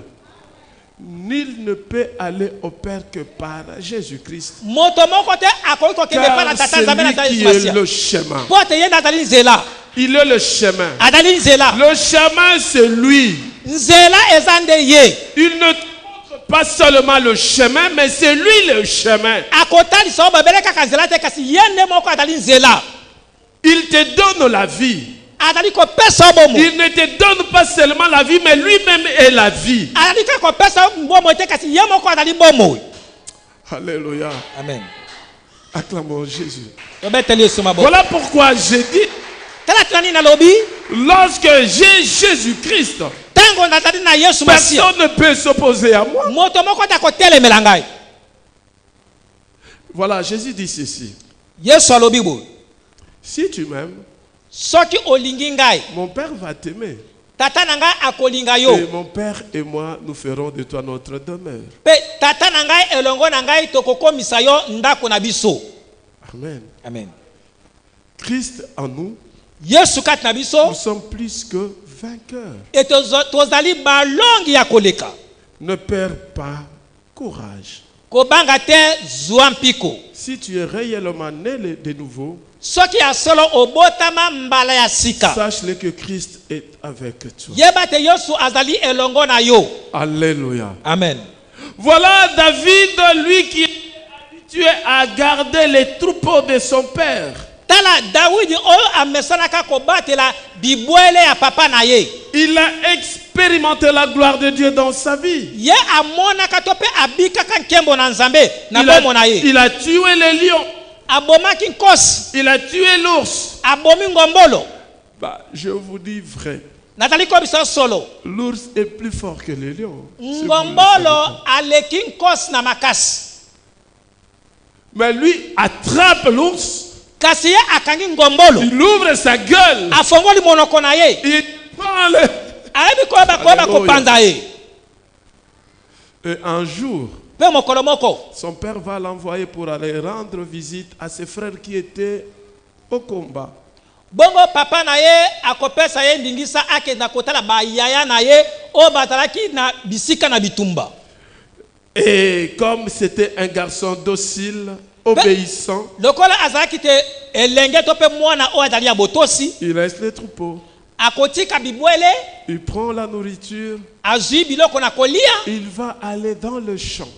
Nul ne peut aller au Père que par Jésus-Christ. moto moko te akoki kokende mpa na Car tata c'est nzambe na lui tata qui yesu est masiya le chemin. mpo ete ye nde azali nzela. Il est le chemin. azali nzela. Le chemin, c'est lui. nzela eza nde ye. Il ne montre pas seulement le chemin, mais c'est lui le chemin. akotalisa oyo babele kaka nzela te kasi ye nde moko azali nzela. Il te donne la vie. azali kopesa yo bomoi. Il ne te donne pas seulement la vie, mais lui-même est la vie. azali kaka kopesa yo bomoi te kasi ye moko azali bomoi. Alléluia. amen. Acclamons Jésus. tobeteli yesu maboko. Voilà pourquoi j'ai dit, tala tina nini nalobi lorsque j'ai Jésus-Christ, ntango nazali na yesu masiya personne ne peut s'opposer à moi. moto moko te akotelemela ngai. Voilà, Jésus dit ceci. yesu alobi boye Si tu m'aimes, soki olingi ngai mon Père va t'aimer. tata na ngai akolinga Et yo mon Père et moi, nous ferons de toi notre demeure. mpe tata na ngai elongo na ngai tokokomisa yo ndako na biso. Amen. amen. Christ en nous, yesu kati na nous biso sommes plus que vainqueurs. e tozali balongi ya koleka. Ne perds pas courage. kobanga te zwa mpiko. Si tu es réellement né de nouveau, soki ya solo obotama mbala ya sika sache-le que Christ est avec toi. yeba te yesu azali elongo na yo. Alléluia. amen. Voilà David, lui qui est habitué à garder les troupeaux de son père. tala David oyo amesanaka kobatela bibwele ya papa na ye. Il a expérimenté la gloire de Dieu dans sa vie. Ye amonaka to pe abikaka nkembo na Nzambe na bomo na ye. Il a tué les lions. Abomaki nkosi. Il a tué l'ours. Abomi ngombolo. Bah, je vous dis vrai. Natali ko bisa solo. L'ours est plus fort que le lion. Ngombolo aleki nkosi na makasi. Mais lui attrape l'ours. Kasi ye akangi ngombolo. Il ouvre sa gueule. Afongoli monoko na ye. Il prend le... Ayebi ko ba ko panda ye. Et un jour, Pe mokolo moko. son père va l'envoyer pour aller rendre visite à ses frères qui étaient au combat. Bongo papa na ye akopesa ye ndingisa ake na kotala ba yaya na ye o batalaki na bisika na bitumba. Et comme c'était un garçon docile, obéissant, Lokola azalaki te elenge to pe mwana o azali ya botosi il laisse les troupeaux. akotika bibwele Il prend la nourriture. azwi biloko na kolia Il va aller dans le champ.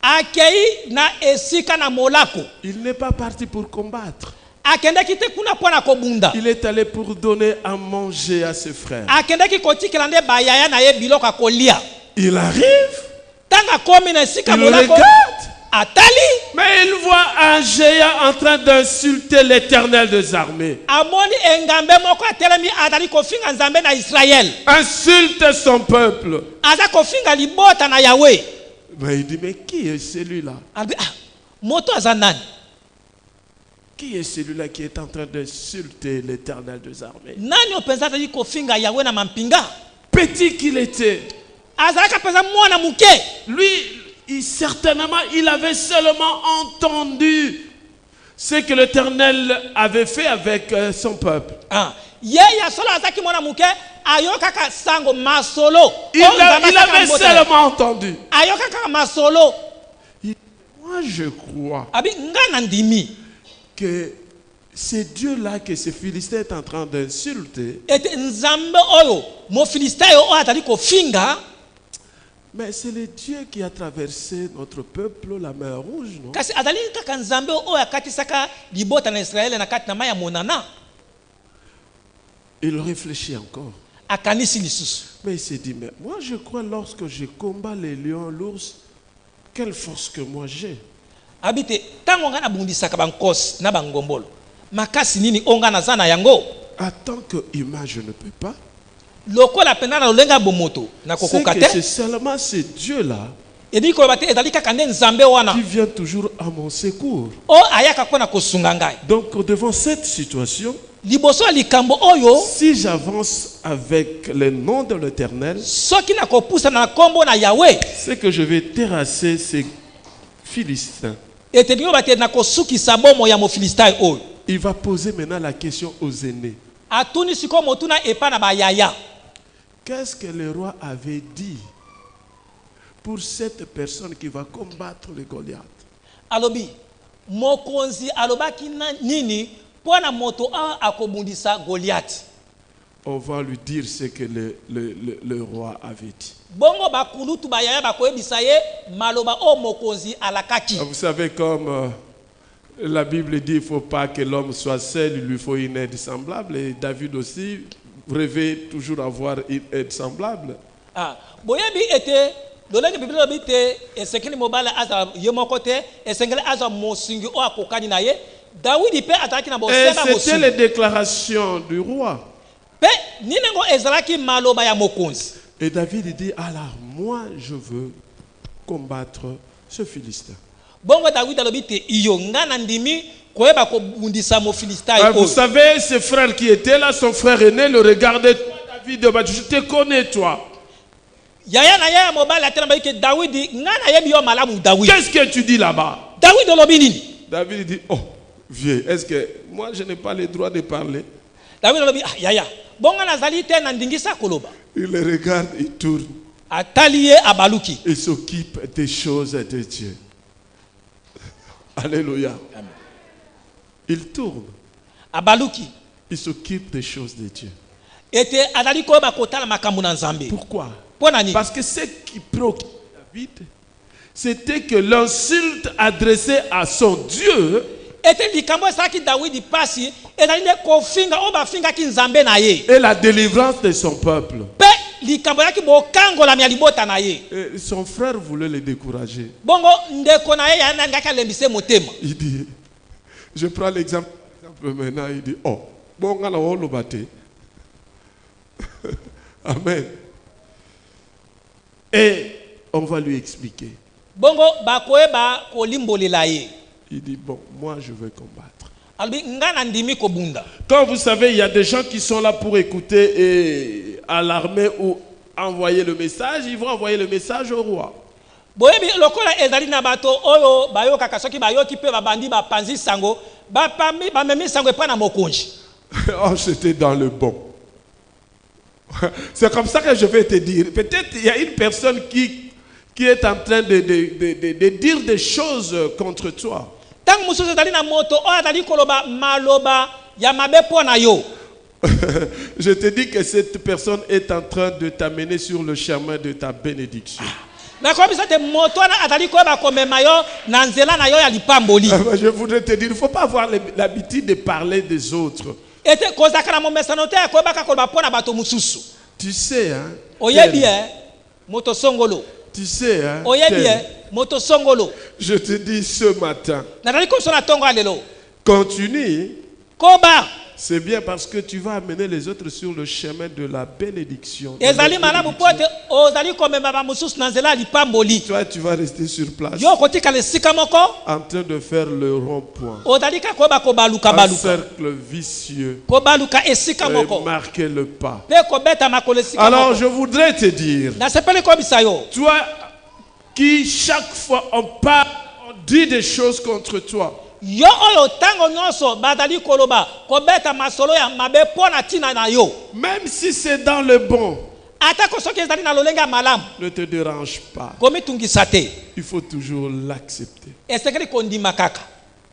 akei na esika na molako Il n'est pas parti pour combattre. akendaki te kuna mpo na kobunda Il est allé pour donner à manger à ses frères. akendaki kotikela nde bayaya na ye biloko ya kolia. Il arrive, Tanga komi na esika il molako regarde, atali mais il voit un géant en train d'insulter l'Éternel des armées. amoni engambe moko atelemi azali kofinga Nzambe na Israel. Insulte son peuple. Aza kofinga libota na Yahweh. Mais il dit, mais qui est celui-là? Albi moto aza nani? Qui est celui-là qui est en train d'insulter l'Éternel des armées? Nani openza azali kofinga Yahweh na mampinga? Petit qu'il était, Azalaka penza mwana muke. lui, certainement, il avait seulement entendu ce que l'Éternel avait fait avec son peuple. Yeye solo azaki mwana muke ayokaka sango masolo. Il avait seulement entendu. Ayokaka masolo. Moi, je crois Abi ngana ndimi. que c'est Dieu-là que ce Philistin est en train d'insulter. Ete Nzambe oyo mo Filistayo o atali kofinga. Mais c'est le Dieu qui a traversé notre peuple la mer Rouge, non? Kasi azali kaka Nzambe oyo akatisaka libota na Israel na kati na maya monana. Il réfléchit encore. Akanisi lisusu. Mais il s'est dit, mais moi je crois lorsque je combats les lions, l'ours, quelle force que moi j'ai. Abite tango ngana bundisaka bankosi na bangombolo. Makasi nini onga na zana yango? En tant qu'humain, je ne peux pas. Lokola pena na lolenga bomoto na C'est kokoka que te. c'est seulement ce Dieu-là Edi ko bate ezali kaka nde Nzambe wana. qui vient toujours à mon secours. O ayaka kona kosunga ngai. Donc devant cette situation, Liboso likambo oyo si j'avance avec le nom de l'Éternel, soki na kopusa na kombo na Yahweh. c'est que je vais terrasser ces Philistins. Ete nyo bate na kosukisa bomo ya mo Filistai oyo. Il va poser maintenant la question aux aînés. Atuni siko motuna epa na ba yaya. Qu'est-ce que le roi avait dit pour cette personne qui va combattre le Goliath? Alobi mokonzi alobaki na nini pona moto a akobundisa Goliath. On va lui dire ce que le roi avait dit. Bongo bakulutu ba yaya bakoyebisa ye maloba o mokonzi alakaki. Vous savez comme la Bible dit, il ne faut pas que l'homme soit seul, il lui faut une aide semblable. Et David aussi rêvait toujours avoir une aide semblable. Boyebi ete dolenge Bible bi te esekeli mobala aza yemoko te esengeli aza mosingi o akokani na ye. David pe ataki na Et bosema mosingi. c'était les déclarations du roi. Pe ninengo ezalaki maloba ya mokonzi. Et David dit, alors moi je veux combattre ce Philistin. Bongo David alobi te iyo ngana ndimi koyeba kobundisa mo Filistai Vous oyo. savez, ses frères qui étaient là, son frère aîné le regardait. Toi, David, je te connais, toi. Yaya na yaya mobala atena ba ke David ngana yebi yo malamu David. Qu'est-ce que tu dis là-bas? David olobi nini? David dit, oh, vieux, est-ce que moi je n'ai pas le droit de parler? David olobi yaya. Bongo nazali te na ndingisa koloba. Il le regarde, il tourne. Ataliye abaluki. Il s'occupe des choses de Dieu. Alléluia. Amen. Il tourne. Abaluki. Il s'occupe des choses de Dieu. Ete azali koyeba kotala makambo na Nzambe. Pourquoi? Pona nini? Parce que ce qui préoccupait David, c'était que l'insulte adressée à son Dieu ete likambo esalaki Dawidi pasi ezali nde kofinga oyo bafingaki nzambe na ye et la délivrance de son peuple. mpe likambo yaki bokangolami ya libota na ye. Et son frère voulait le décourager. Bongo ndeko na ye yandaki alembise motema. Il dit, je prends l'exemple maintenant, il dit, oh, bon, on a le bâté. Amen. Et on va lui expliquer. Bongo bakoeba kolimbolela ye. Il dit, bon, moi je veux combattre. Albi ngana ndimi kobunda. Quand vous savez, il y a des gens qui sont là pour écouter et alarmer ou envoyer le message, ils vont envoyer le message au roi. Boyebi lokola ezali na bato oyo bayokaka soki bayoki pe babandi bapanzi sango bamemi sango epa na mokonzi. Oh, c'était dans le bon. C'est comme ça que je vais te dire. Peut-être il y a une personne qui est en train de dire des choses contre toi. Tang mususu ezali na moto oyo azali koloba maloba ya mabe po na yo. Je te dis que cette personne est en train de t'amener sur le chemin de ta bénédiction. Je voudrais te dire, il ne faut pas avoir l'habitude de parler des autres. Tu sais, hein? Tu sais, hein? Je te dis ce matin, continue. C'est bien parce que tu vas amener les autres sur le chemin de la bénédiction. Toi, tu vas rester sur place en train de faire le rond-point, un cercle vicieux, et marquer le pas. Alors, je voudrais te dire, toi qui chaque fois on parle, on dit des choses contre toi, yo oyo tango nyonso bazali koloba kobeta masolo ya mabe pona tina na yo, même si c'est dans le bon, atako soki ezali na lolenga malam, ne te dérange pas. Komitungisa te. Il faut toujours l'accepter. Esekeli kondima kaka.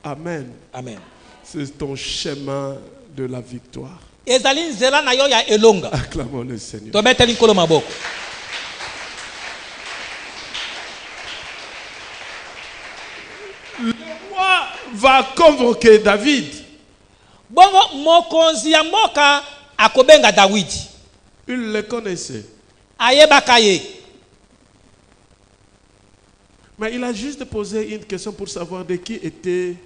Amen. Amen. C'est ton chemin de la victoire. Ezali nzela na yo ya elonga. Acclamons le Seigneur. Tobeteli nkolo maboko. Le roi va convoquer David. Bongo mokonzi ya mboka akobenga Dawidi. Il le connaissait. Ayebaka ye. Mais il a juste posé une question pour savoir de qui était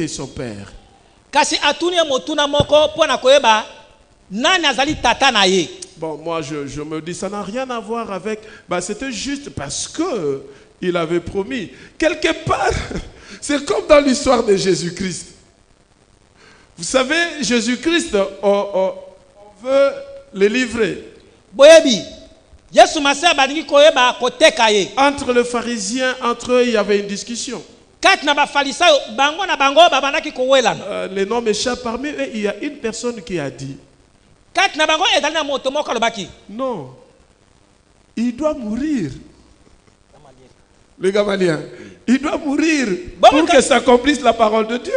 son père. Kasi atuni motuna moko pona koyeba nani azali tata na ye. Bon, moi je me dis ça n'a rien à voir avec, c'était juste parce que il avait promis. Quelque part, c'est comme dans l'histoire de Jésus-Christ. Vous savez, Jésus-Christ, on veut le livrer. Entre le pharisien, entre eux, il y avait une discussion. Les noms m'échappent. Parmi eux, il y a une personne qui a dit, non, il doit mourir. Le Gamaliel, il doit mourir pour que s'accomplisse la parole de Dieu.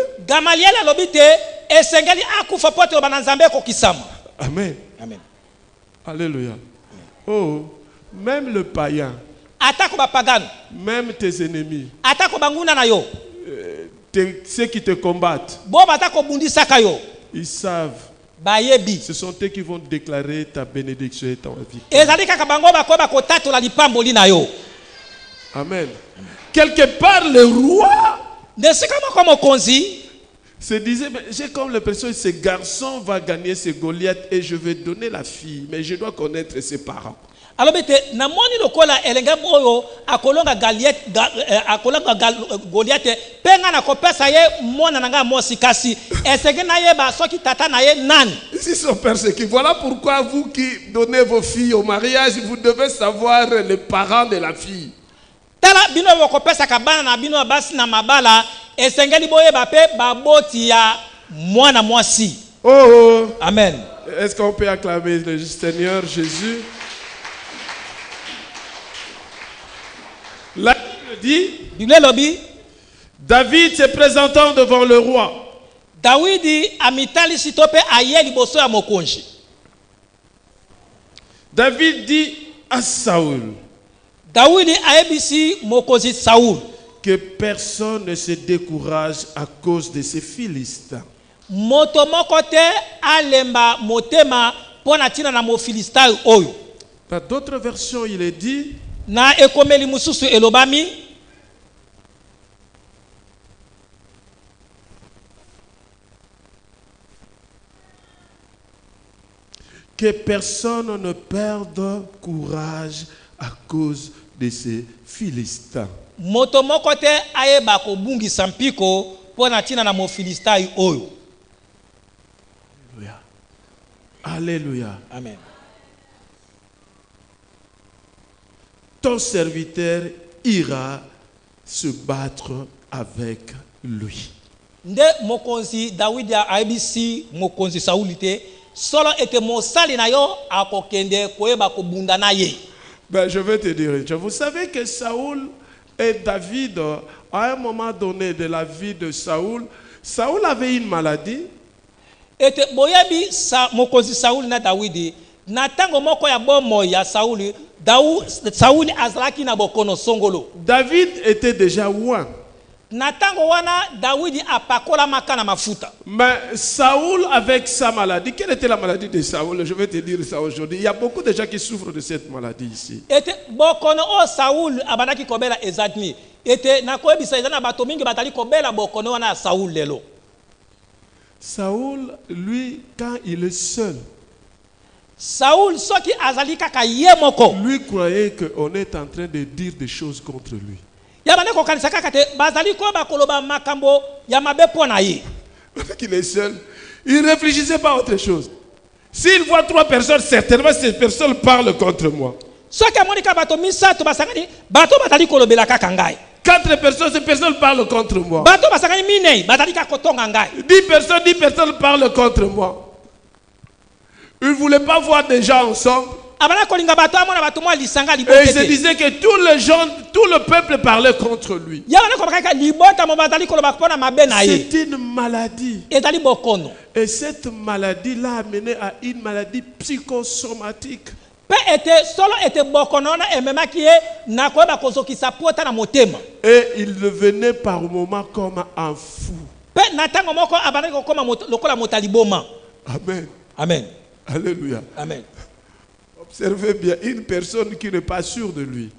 Amen. Amen. Alléluia. Oh, même le païen, même tes ennemis, ceux qui te combattent, ils savent. Ce sont eux qui vont déclarer ta bénédiction et ta victoire. Amen. Quelque part, le roi se disait, j'ai comme l'impression que ce garçon va gagner ce Goliath et je vais donner la fille, mais je dois connaître ses parents. Alors, namoni lokola elenga boyo akolonga Goliath penga na kopesa ye mona nanga mosi kasi esenge na ye ba soki tata na ye nani. Si son père c'est qui, voilà pourquoi vous qui donnez vos filles au mariage, vous devez savoir les parents de la fille. Tala bino wokopesa kabana na bino basi na mabala esengeli boye ba pe baboti ya mwana mwasi. Oh. Amen. Est-ce qu'on peut acclamer le Seigneur Jésus? La Bible dit, David se présentant devant le roi. David dit à Saoul, que personne ne se décourage à cause de ces Philistins. moto moko te alemba motema pona tina na mofilistai oyo. Dans d'autres versions, il est dit Na ekomeli mususu elobami que personne ne perde courage à cause de ces Philistins. moto moko te ayeba kobungisa mpiko pona tina na mofilistai oyo. Alléluia. Alléluia. Amen. Ton serviteur ira se battre avec lui. Nde mokonzi Dawidi aibisi mokonzi Sauli te solo ete mosali na yo akokende koyeba kobunda na ye. Ben, je vais te dire, vous savez que Saoul et David, à un moment donné de la vie de Saoul, Saoul avait une maladie. Ete boyebi mokonzi Sauli na Dawidi na tango moko ya bomo ya Sauli Sauli azalaki na bokono songolo. David était déjà loin. Na tango wana Dawidi apakola makana mafuta. Mais Saoul avec sa maladie, quelle était la maladie de Saoul? Je vais te dire ça aujourd'hui. Il y a beaucoup de gens qui souffrent de cette maladie ici. Ete bokono o Saul abandaki kobela ezatni. Ete na koyebisa ezana bato mingi batali kobela bokono wana Saul lelo. Saoul, lui, quand il est seul, Saul soki azali kaka ye moko. lui croyait qu'on est en train de dire des choses contre lui. Yabane ko kanisa kaka te bazali ko bakoloba makambo ya mabe pona ye. Qu'il est seul, il ne réfléchissait pas à autre chose. S'il voit 3 personnes, certainement ces personnes parlent contre moi. Soki amonika bato misato basangani bato batali kolobela kaka ngai. 4 personnes, ces personnes parlent contre moi. Bato basangani minei batali kaka kotonga ngai. 10 personnes parlent contre moi. Ils ne voulaient pas voir des gens ensemble. Abana kolinga bato amona bato mo lisanga Et il libotete. se disait que tous les gens, tout le peuple parlait contre lui. Yabane ko kaka libota mo batali koloba pona mabe na ye. C'est une maladie. Ezali bokono. Et cette maladie l'a amené à une maladie psychosomatique. Pe ete solo ete bokono na ememaki ye na koyeba kozokisa pota na motema. Et il devenait par moments comme un fou. Pe na tango moko abana ko koma lokola motaliboma. Amen. Amen. Alléluia. Amen. Observez bien, une personne qui n'est pas sûre de lui.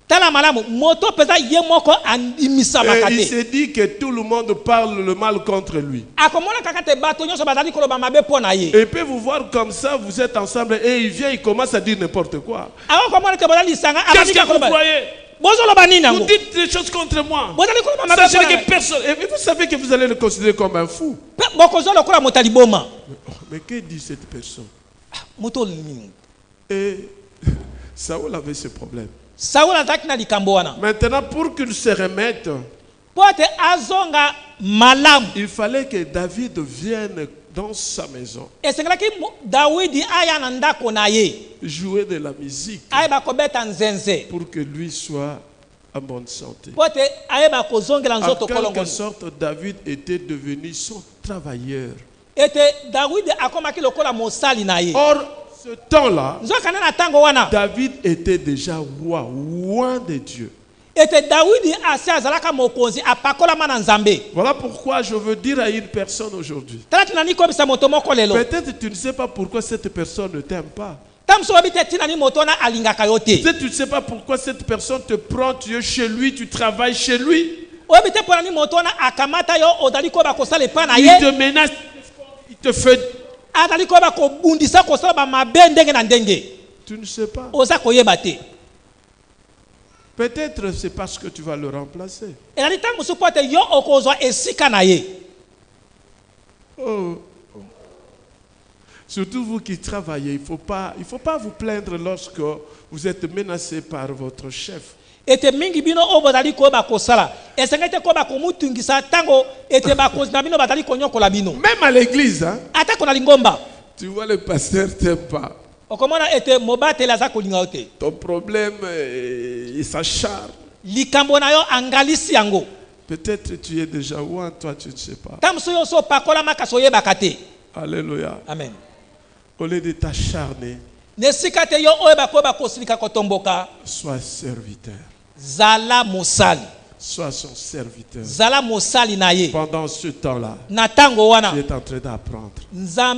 Tala malamu moto pesa ye moko andimisa Et il makate. se dit que tout le monde parle le mal contre lui. Akomona kaka te bato nyonso bazali koloba mabe pona ye. Et puis vous voir comme ça, vous êtes ensemble et il vient, il commence à dire n'importe quoi. Akomona ke bazali sanga Qu'est-ce que vous koloba. croyez? Bozoloba nini Vous nango? dites des choses contre moi. Bozali koloba mabe Sachez pona. que personne, et vous savez que vous allez le considérer comme un fou. Pe bokozo lokola motaliboma. Mais que dit cette personne? Moto nini? Et Saoul avait ce problème. Saul azaki na likambo wana. Maintenant, pour qu'il se remette, Pote azonga malamu. il fallait que David vienne dans sa maison Esengelaki Dawidi aya na ndako na ye. jouer de la musique Ayeba kobeta nzenze. pour que lui soit en bonne santé. Pote ayeba kozongela En nzoto quelque kolongo. sorte, David était devenu son travailleur. Ete Dawidi akomaki lokola mosali na ye. Or, ce temps-là, Nzokana na tango wana. David était déjà roi, loin de Dieu. Ete Dawidi ase azalaka mokonzi apakola mana nzambe. Voilà pourquoi je veux dire à une personne aujourd'hui. Tala tinani kobisa moto moko lelo. Peut-être tu ne sais pas pourquoi cette personne ne t'aime pas. Tamso wabite tinani moto na alingaka yo te. Peut-être tu ne sais pas pourquoi cette personne te prend, tu es chez lui, tu travailles chez lui. Wabite ponani moto na akamata yo odali koba kosala pa na Il ye. te menace, il te fait... Adali koba kobundisa kosala ba mabe ndenge na ndenge. Tu ne sais pas. Oza koyeba te. Peut-être c'est parce que tu vas le remplacer. Elali tango supote yo okozwa esika na ye. Oh. Surtout vous qui travaillez, il faut pas vous plaindre lorsque vous êtes menacé par votre chef. Ete mingi bino o bazali koba kosala. Esengete koba komutungisa tango ete bakozi na bino bazali konyokola bino. Même à l'église, hein, Ata kona lingomba. tu vois le pasteur t'aime pas. Okomona ete mobate la za kolinga ote. Ton problème, il s'acharne. Likambo na yo angalisi yango. Peut-être tu es déjà loin, toi tu ne sais pas. Tamso yo so pakola makaso ye bakate. Alléluia. Amen. Au lieu de t'acharner, Nesika te yo oyeba koba kosilika kotomboka. sois serviteur. Zala mosali. Sois son serviteur. zala mosali na ye Pendant ce temps-là, na ntango wana tu es en train d'apprendre.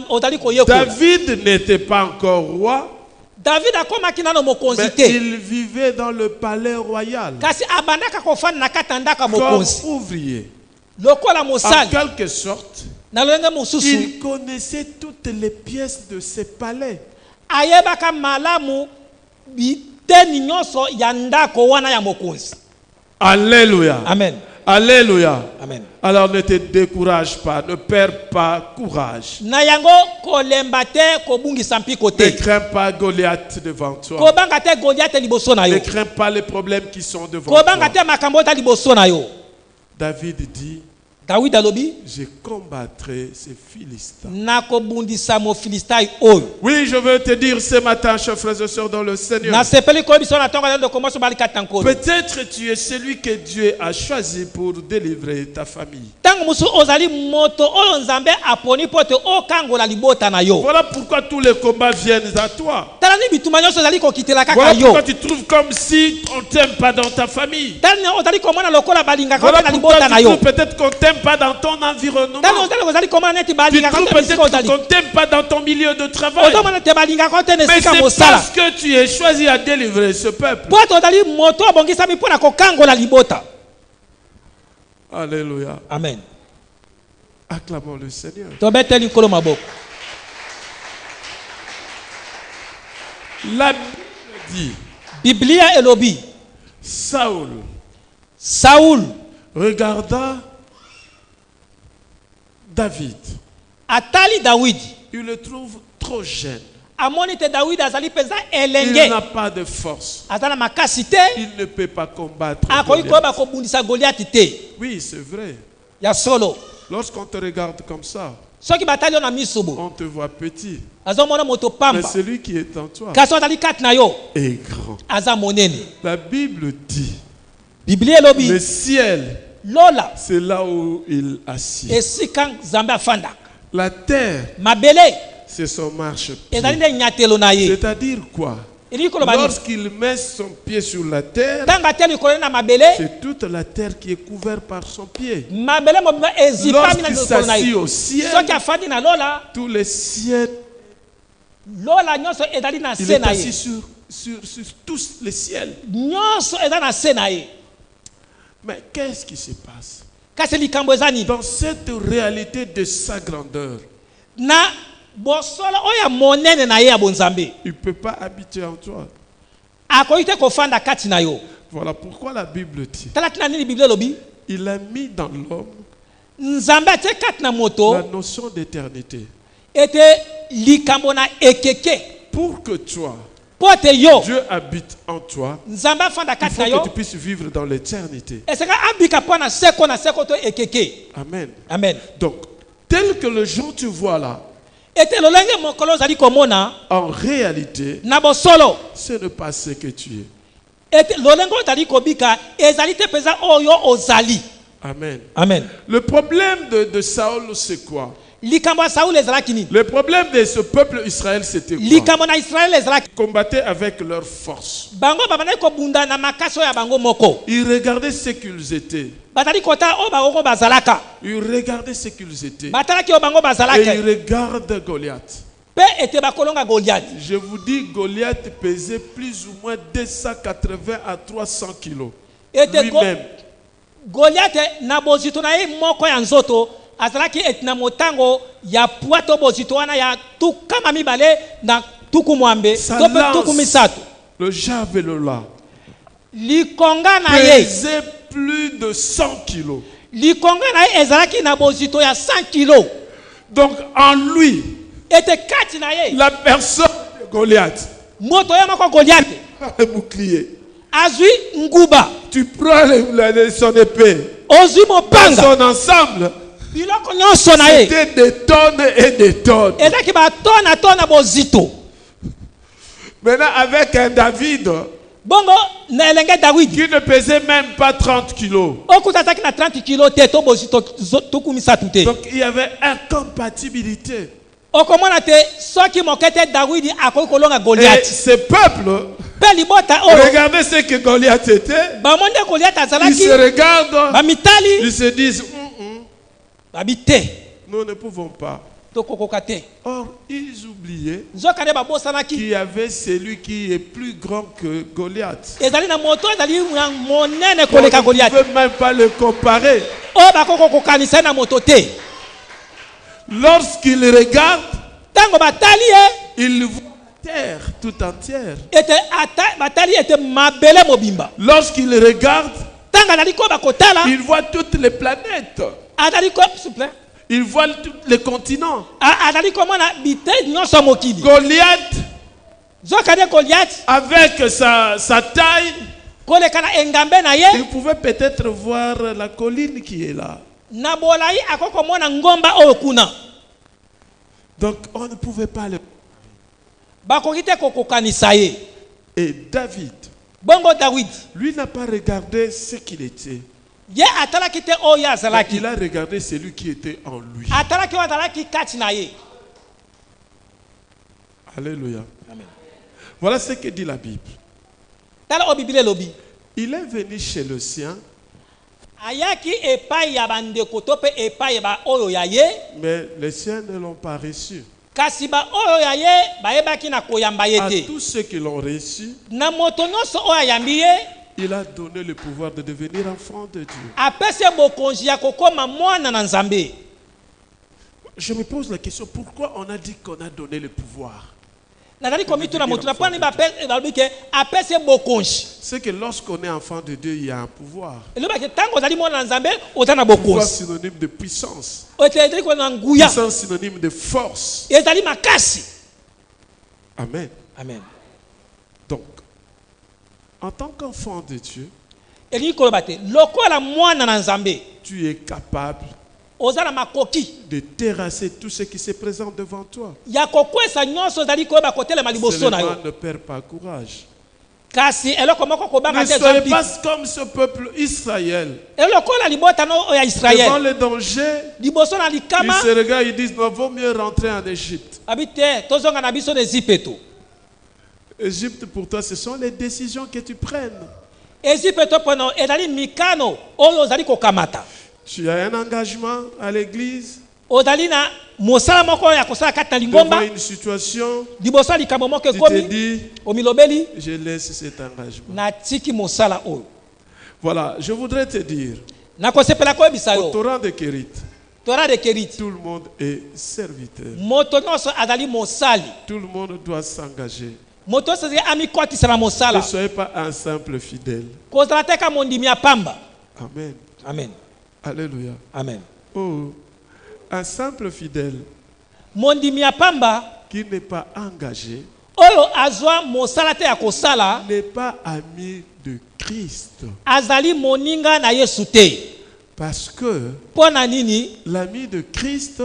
ozali koyekola. David n'était pas encore roi, David akomaki nano mokonzi mais te, il vivait dans le palais royal kasi abandaka kofanda na kati ya ndaka comme mokonzi ouvrier. lokola En mosali. quelque sorte, Na lolenge mosusu il connaissait toutes les pièces de ses palais. ayebaka malamu biteni nyonso ya ndako wana ya mokonzi. Alléluia. Amen. Alléluia. Amen. Alors ne te décourage pas, ne perds pas courage. Na yango kolemba te kobungisa mpiko Ne te. crains pas Goliath devant toi. Kobanga te Goliath liboso na Ne yo. crains pas les problèmes qui sont devant Kobanga toi. te makambo ta liboso na yo. David dit, David alobi je combattrai ces Philistins. na kobundisa mo Filistai oyo. Oui, je veux te dire ce matin, chers frères et sœurs dans le Seigneur. Na sepeli ko biso na tonga ndo komoso bali katanko. Peut-être tu es celui que Dieu a choisi pour délivrer ta famille. Tango musu ozali moto oyo nzambe aponi pote okangola libota na yo. Voilà pourquoi tous les combats viennent à toi. Tala ni bituma nyonso ozali kokitela kaka Voilà yo. pourquoi tu trouves comme si on t'aime pas dans ta famille. Tala ni ozali komona lokola balinga Voilà na pourquoi libota na tu yo. trouves peut-être qu'on t'aime pas dans ton environnement. Tala ozali komona neti Tu balinga trouves kote peut-être ozali. qu'on t'aime pas dans ton milieu de travail. Ozomona te balinga kote Mais nesika c'est mosala. parce que tu es choisi à délivrer ce peuple. Po ozali moto obongisami mpona kokangola libota. Alléluia. Amen. Acclamons le Seigneur. Tobeteli nkolo maboko. La Bible dit, Biblia elobi Saül regarda David. atali Dawidi. Il le trouve trop jeune. Amoni te Dawidi azali penza Il elenge. n'a pas de force. Azala makasi te. Il ne peut pas combattre Akoki Goliath. koyeba kobundisa Goliath te. Oui, c'est vrai. Ya solo. Lorsqu'on te regarde comme ça, Soki batali yo na misubu. on te voit petit. Azomona moto Mais pamba. celui qui est en toi Kasi azali kati na yo. est grand. Aza monene. La Bible dit, Biblia elobi le ciel, lola c'est là où il assis. esika nzambe afanda. La terre, Mabele c'est son marchepied. ezali nde nyatelo na ye. C'est-à-dire quoi? Eli koloba nini? Lorsqu'il met son pied sur la terre, Tanga te likolo na mabele. c'est toute la terre qui est couverte par son pied. Mabele mobimba ezipami na Lorsqu'il likolo na s'assit ye. au ciel, Soki afandi na lola, tout le ciel, lola nyonso ezali na il se est na assis ye. sur tous les ciels. Nyonso ezali na se na ye. Mais qu'est-ce qui se passe? Kasi likambo eza nini? Dans cette réalité de sa grandeur, Na bosolo oyo monene na ye ya bonzambe. il ne peut pas habiter en toi. Akoki te kofanda kati na yo. Voilà pourquoi la Bible dit, Tala tina nini Biblia elobi? il a mis dans l'homme Nzambe atie kati na la moto notion d'éternité. ete likambo na ekeke. Pour que toi, Po te yo Dieu habite en toi, Nzambe afanda il kati faut na yo. que tu puisses vivre dans l'éternité. Eseka abika po na seko to ekeke. Amen. Amen. Donc, tel que le jour tu vois là, Ete lolenge mokolo ozali komona en réalité, na bosolo. ce n'est pas ce que tu es. Ete lolenge ozali kobika ezali te peza oyo ozali. Amen. Amen. Le problème de Saül, c'est quoi? Likambo ya Saul ezalaki nini? Le problème de ce peuple Israël, c'était quoi? Likambo na Israel ezalaki. Ils combattaient avec leur force. Bango babandaki kobunda na makasi oyo ya bango moko. Ils regardaient ce qu'ils étaient. Bazali kota oyo bango bazalaka. Ils regardaient ce qu'ils étaient. Batalaki oyo bango Et bazalaka. ils regardent Goliath. Pe ete bakolonga Goliath. Je vous dis, Goliath pesait plus ou moins 280 à 300 kilos. Ete Lui-même. Goliath na bozito na ye moko ya nzoto azalaki ete na motango ya puato bozito wana ya tukama mibale na tuku mwambe Sa to pe tuku lance, misato. le javelot là, Likonga na ye. pesait plus de 100 kilos. Likonga na ye ezalaki na bozito ya 100 kilos. Donc en lui, Ete kati na ye. la personne de Goliath, Moto ya moko Goliath. le bouclier, Azui nguba. tu prends son épée, Ozui dans mopanga. son ensemble, Biloko nyonso na ye. c'était des tonnes et des tonnes. Ezaki ba tona bozito. Maintenant, avec un David Bongo na elenge David. qui ne pesait même pas 30 kilos. Okutazaki na 30 kilos te to bozito tuku misatu te. Donc il y avait incompatibilité. Okomona te soki mokete David akoki kolonga Et Goliath. ce peuple Pe libota oyo. Regardez ce que Goliath était. Bamonde Goliath Ils azalaki. se regardent. Bamitali. Ils se disent, Babite. nous ne pouvons pas. Tokokoka te. Or, ils oubliaient Nzoka ne babosanaki. qu'il y avait celui qui est plus grand que Goliath. Ezali na moto ezali na monene On koleka ne Goliath. pouvait même pas le comparer. O bakoko kokanisa na moto te. Lorsqu'il regarde, Tango batali il voit la terre tout entière. ete batali ete mabele mobimba. Lorsqu'il regarde, Tanga nali ko bakotala. il voit toutes les planètes. Adali ko s'il vous plaît. Il voit tous les continents. Adali ko mona bite nyonso mokili. Goliath, Nzoka ne Goliath avec sa taille, koleka na engambe na ye. il pouvait peut-être voir la colline qui est là. Na bolai akoko mona ngomba oyo kuna. Donc, on ne pouvait pas le... Bakoki te kokokanisa ye. Et David, Bongo David. lui n'a pas regardé ce qu'il était. Ye atalaki te oyo azalaki. Il a regardé celui qui était en lui. Atalaki o azalaki kati na ye. Alléluia. Amen. Voilà ce que dit la Bible. Tala o Bible lobi. Il est venu chez le sien, Ayaki epai ya bandeko to pe epai ba oyo ya ye. mais les siens ne l'ont pas reçu. Kasi ba oyo ya ye bayebaki na koyamba ye À te. tous ceux qui l'ont reçu, Na moto nyonso oyo ayambi ye il a donné le pouvoir de devenir enfant de Dieu. apesi bokonzi ya kokoma mwana na Nzambe. Je me pose la question, pourquoi on a dit qu'on a donné le pouvoir? Nazali komitu na moto na poni ba ke apesi bokonzi. C'est que lorsqu'on est enfant de Dieu, il y a un pouvoir. Eloba ke tango zali mwana na Nzambe otana Pouvoir bokonzi. synonyme de puissance. Oteli ko na nguya. Puissance synonyme de force. Ezali makasi. Amen. Amen. Donc, en tant qu'enfant de Dieu, Eli koloba te lokola mwana na Nzambe tu es capable ozala makoki de terrasser tout ce qui se présente devant toi. ya kokwesa nyonso zali koyeba kotelema liboso na yo. Seulement ne perds pas courage. Kasi eloko moko kobanga Ne te soyez zombi. pas comme ce peuple Israël. Elokola libota no ya Devant Israël. le danger, Liboso na ils likama se regardent, ils disent, non, vaut mieux rentrer en Égypte. abite tozonga na biso na Ezipeto. Égypte, pour toi, ce sont les décisions que tu prennes. Ezipeto pono ezali mikano oyo ozali kokamata. Tu as un engagement à l'église, Ozali na mosala moko ya kosala kati na devant lingomba. une situation, Liboso ya likambo moko tu te ekomi dis, omilobeli je laisse cet engagement. na tiki mosala oyo. Voilà, je voudrais te dire, Na kosepela koyebisa au yo. torrent de Kérit, Torah de Kérit. tout le monde est serviteur. Moto nyonso azali mosali. Tout le monde doit s'engager. Moto nyonso azali amikotisa na Ne mosala. soyez pas un simple fidèle. Kozala te ka mondimi ya pamba. Amen. Amen. Alléluia. Amen. Oh, un simple fidèle Mondimi ya pamba qui n'est pas engagé oyo azwa mosala te ya kosala n'est pas ami de Christ. azali moninga na Yesu te. Parce que Pona nini l'ami de Christ,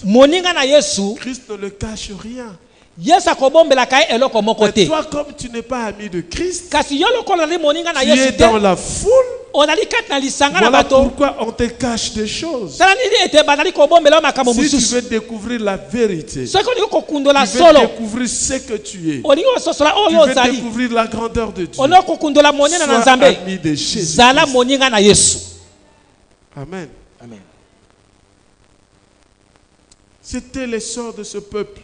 moninga na Yesu Christ ne le cache rien. Yesu akobombelaka ye eloko moko Mais te. toi, comme tu n'es pas ami de Christ, Kasi yo lokola ali moninga na tu es Yesu te. dans la foule. Ozali kati na lisanga na Voilà bato. pourquoi on te cache des choses. Sala nini ete bazali kobombela makambo Si tu mosusu. veux découvrir la vérité, Soki olingi kokundola tu veux solo découvrir ce que tu es, olingi kososola tu oyo veux ozali découvrir la grandeur de Dieu, olingi kokundola monene na sois Nzambe ami de Jésus. zala moninga na Yesu. Amen. Amen. C'était l'essor de ce peuple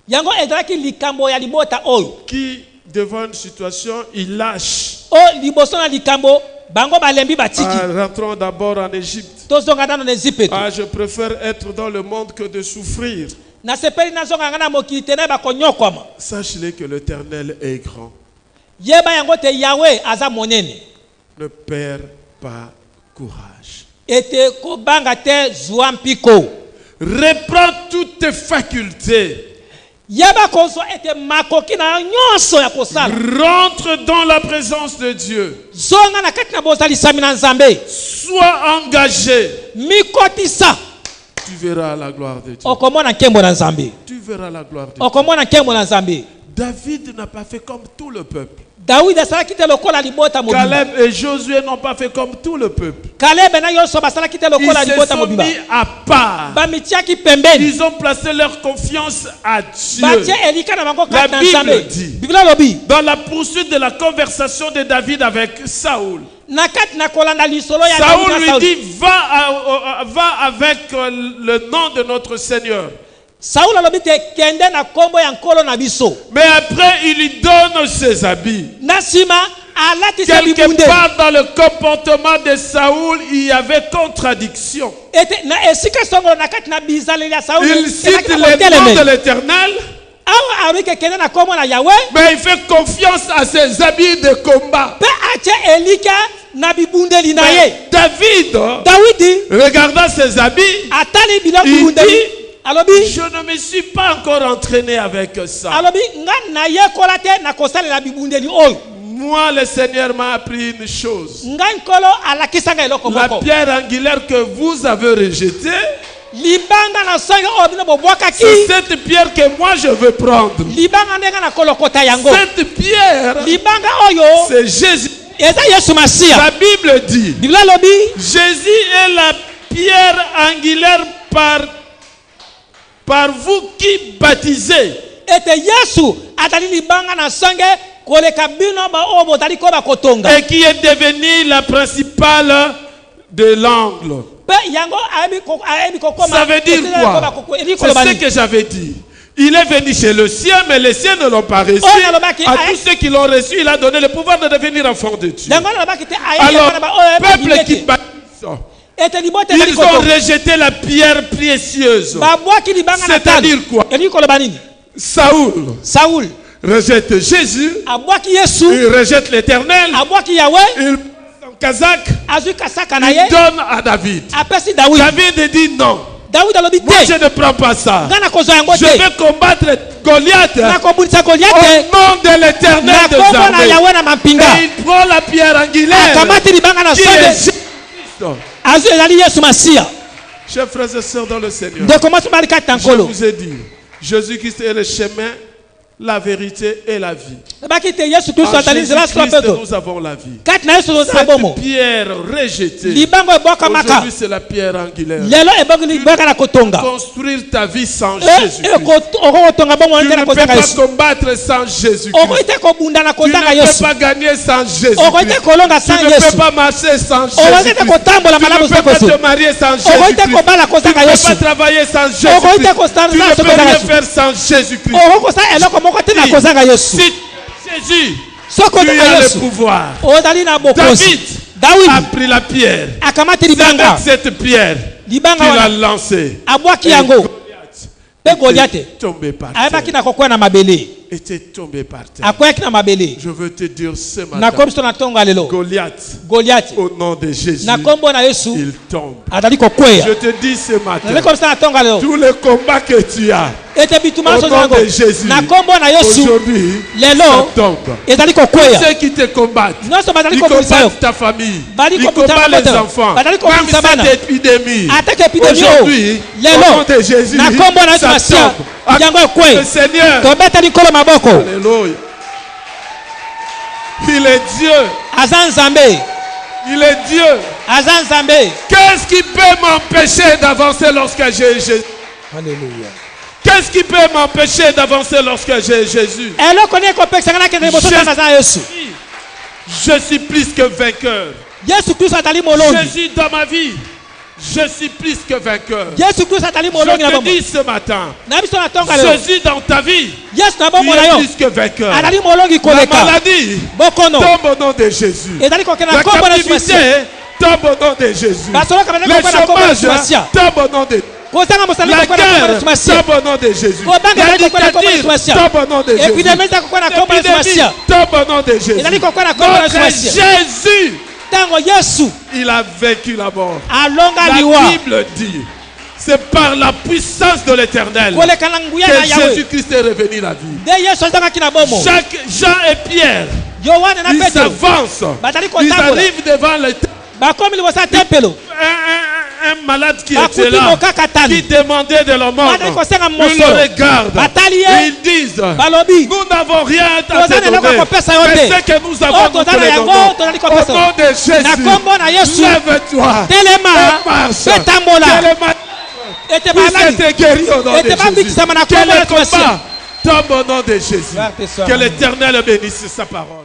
Yango ezalaki likambo ya libota oyo. qui, devant une situation, il lâche. O liboso na likambo bango balembi batiki. Rentrons d'abord en Égypte. Tozonga nano na Ezipeto. Je préfère être dans le monde que de souffrir. Nasepeli nazonga ngana mokili te na bakonyokwama. Sache-le que l'Éternel est grand. Yeba yango te Yahweh aza monene. Ne perds pas courage. Ete kobanga te zwa mpiko. Reprends toutes tes facultés. Yeba konso ete makoki na nyonso ya kosala. Rentre dans la présence de Dieu. Zonga na kati na bozalisami na Nzambe. Sois engagé. Mikotisa. Tu verras la gloire de Dieu. Okomona nkembo na Nzambe. Tu verras la gloire de Dieu. Okomona nkembo na Nzambe. David n'a pas fait comme tout le peuple. David asalaki te lokola libota mobimba. Caleb et Josué n'ont pas fait comme tout le peuple. Caleb na yoso basalaki te Ils lokola se libota sont mobimba. mis à part. Bamitiaki pembeni. Ils ont placé leur confiance à Dieu. Batie elika na bango La kata Bible nzambe. dit, Biblia lobi. dans la poursuite de la conversation de David avec Saoul, Nakati na kolanda lisolo ya Saoul David na lui Saul. dit, va avec le nom de notre Seigneur. Saul alobi te kende na kombo ya nkolo na biso. Mais après, il lui donne ses habits. Na sima alati sa bibunde. Quelque part dans le comportement de Saoul, il y avait contradiction. Ete na esika songo nakati na bizaleli ya Saul. Il cite le nom de l'Éternel, Awa arike kende na kombo na Yahweh. mais il fait confiance à ses habits de combat. Pe ache elika na bibundeli na ye. Mais David, Dawidi regardant ses habits, atali bila il bibundeli. dit, Alobi je ne me suis pas encore entraîné avec ça. alobi nga na ye kolate na kosalela bibundeli oyo. Moi, le Seigneur m'a appris une chose. Nga nkolo alakisanga eloko La moko. pierre angulaire que vous avez rejetée, Libanga na songo oyo bino bobwakaki. c'est cette pierre que moi je veux prendre. Libanga ndenga na kolokota yango. Cette pierre, Libanga oyo c'est Jésus. eza Yesu Masia. La Bible dit, Biblia lobi Jésus est la pierre angulaire par vous qui baptisez. ete Yesu atali libanga na songe koleka bino ba oyo botali ko bakotonga. Et qui est devenue la principale de l'angle. Pe yango ayebi kokoma. Ça veut dire quoi? C'est ce que j'avais dit. Il est venu chez le sien, mais les siens ne l'ont pas reçu. À tous ceux qui l'ont reçu, il a donné le pouvoir de devenir enfant de Dieu. Alors, peuple qui baptise, ils ont rejeté la pierre précieuse. C'est-à-dire quoi? Saoul rejette Jésus, il rejette l'Éternel, il prend son casaque, il donne à David. David dit non. Moi je ne prends pas ça. Je vais combattre Goliath au nom de l'Éternel de armées. Et il prend la pierre angulaire qui est Jésus-Christ. Chers frères et sœurs dans le Seigneur, je vous ai dit, Jésus-Christ est le chemin, la vérité et la vie. En Jésus-Christ, nous avons la vie. Cette pierre rejetée, aujourd'hui c'est la pierre angulaire. Construire ta vie sans Jésus-Christ. Tu ne peux pas combattre sans Jésus-Christ. Tu ne peux pas gagner sans Jésus-Christ. Tu ne peux pas marcher sans Jésus-Christ. Tu ne peux pas te marier sans Jésus-Christ. Tu ne peux pas travailler sans Jésus-Christ. Tu ne peux rien faire sans Jésus-Christ. Si Jésus, tu as le pouvoir. David a pris la pierre. C'est avec cette pierre qu'il a lancé. Goliath était tombé par terre. Était tombé par terre. Je veux te dire ce matin, Goliath, au nom de Jésus, il tombe. Je te dis ce matin, tous les combats que tu as, au nom de Jésus, aujourd'hui, ça tombe. Tous ceux qui te combattent, ils combattent ta famille, ils combattent les enfants, même cette épidémie, aujourd'hui, au nom de Jésus, ça tombe. Le Seigneur, alléluia, il est Dieu. Il est Dieu. Qu'est-ce qui peut m'empêcher d'avancer lorsque j'ai Jésus? Alléluia. Qu'est-ce qui peut m'empêcher d'avancer lorsque j'ai Jésus? Je suis plus que vainqueur. Jésus dans ma vie, je suis plus que vainqueur. Je te dis ce matin, Jésus dans ta vie, il est plus que vainqueur. La maladie tombe au nom de Jésus. La captivité tombe au nom de Jésus. Le chômage tombe au nom de Jésus. La guerre tombe au nom de Jésus. La dictature tombe au nom de Jésus. L'épidémie tombe au nom de Jésus. Notre Jésus, il a vaincu la mort. La Bible dit, c'est par la puissance de l'Éternel que Jésus-Christ est revenu la vie. Jean et Pierre, ils avancent, ils arrivent devant le temple. un malade qui était Bakuti là, mokaka tani. qui demandait de le mort. Bana kosenga Ils moso. le regardent. Batali ye. Ils disent, Balobi. nous n'avons rien à Tozana te eloko donner. kopesa yo Mais te. ce que nous avons, Oh, nous te tozana le yango, donnons. tozali Au kopesa. nom de Jésus, Na kombo na Yesu. lève-toi. Telema. Et marche. Betambola. Que le malade Ete puisse balali. être guéri au nom de Ete Jésus. bambikisa mana Que kombo le na Yesu. combat tombe au nom de Jésus. Frère, tes soeurs. Que l'Éternel bénisse sa parole.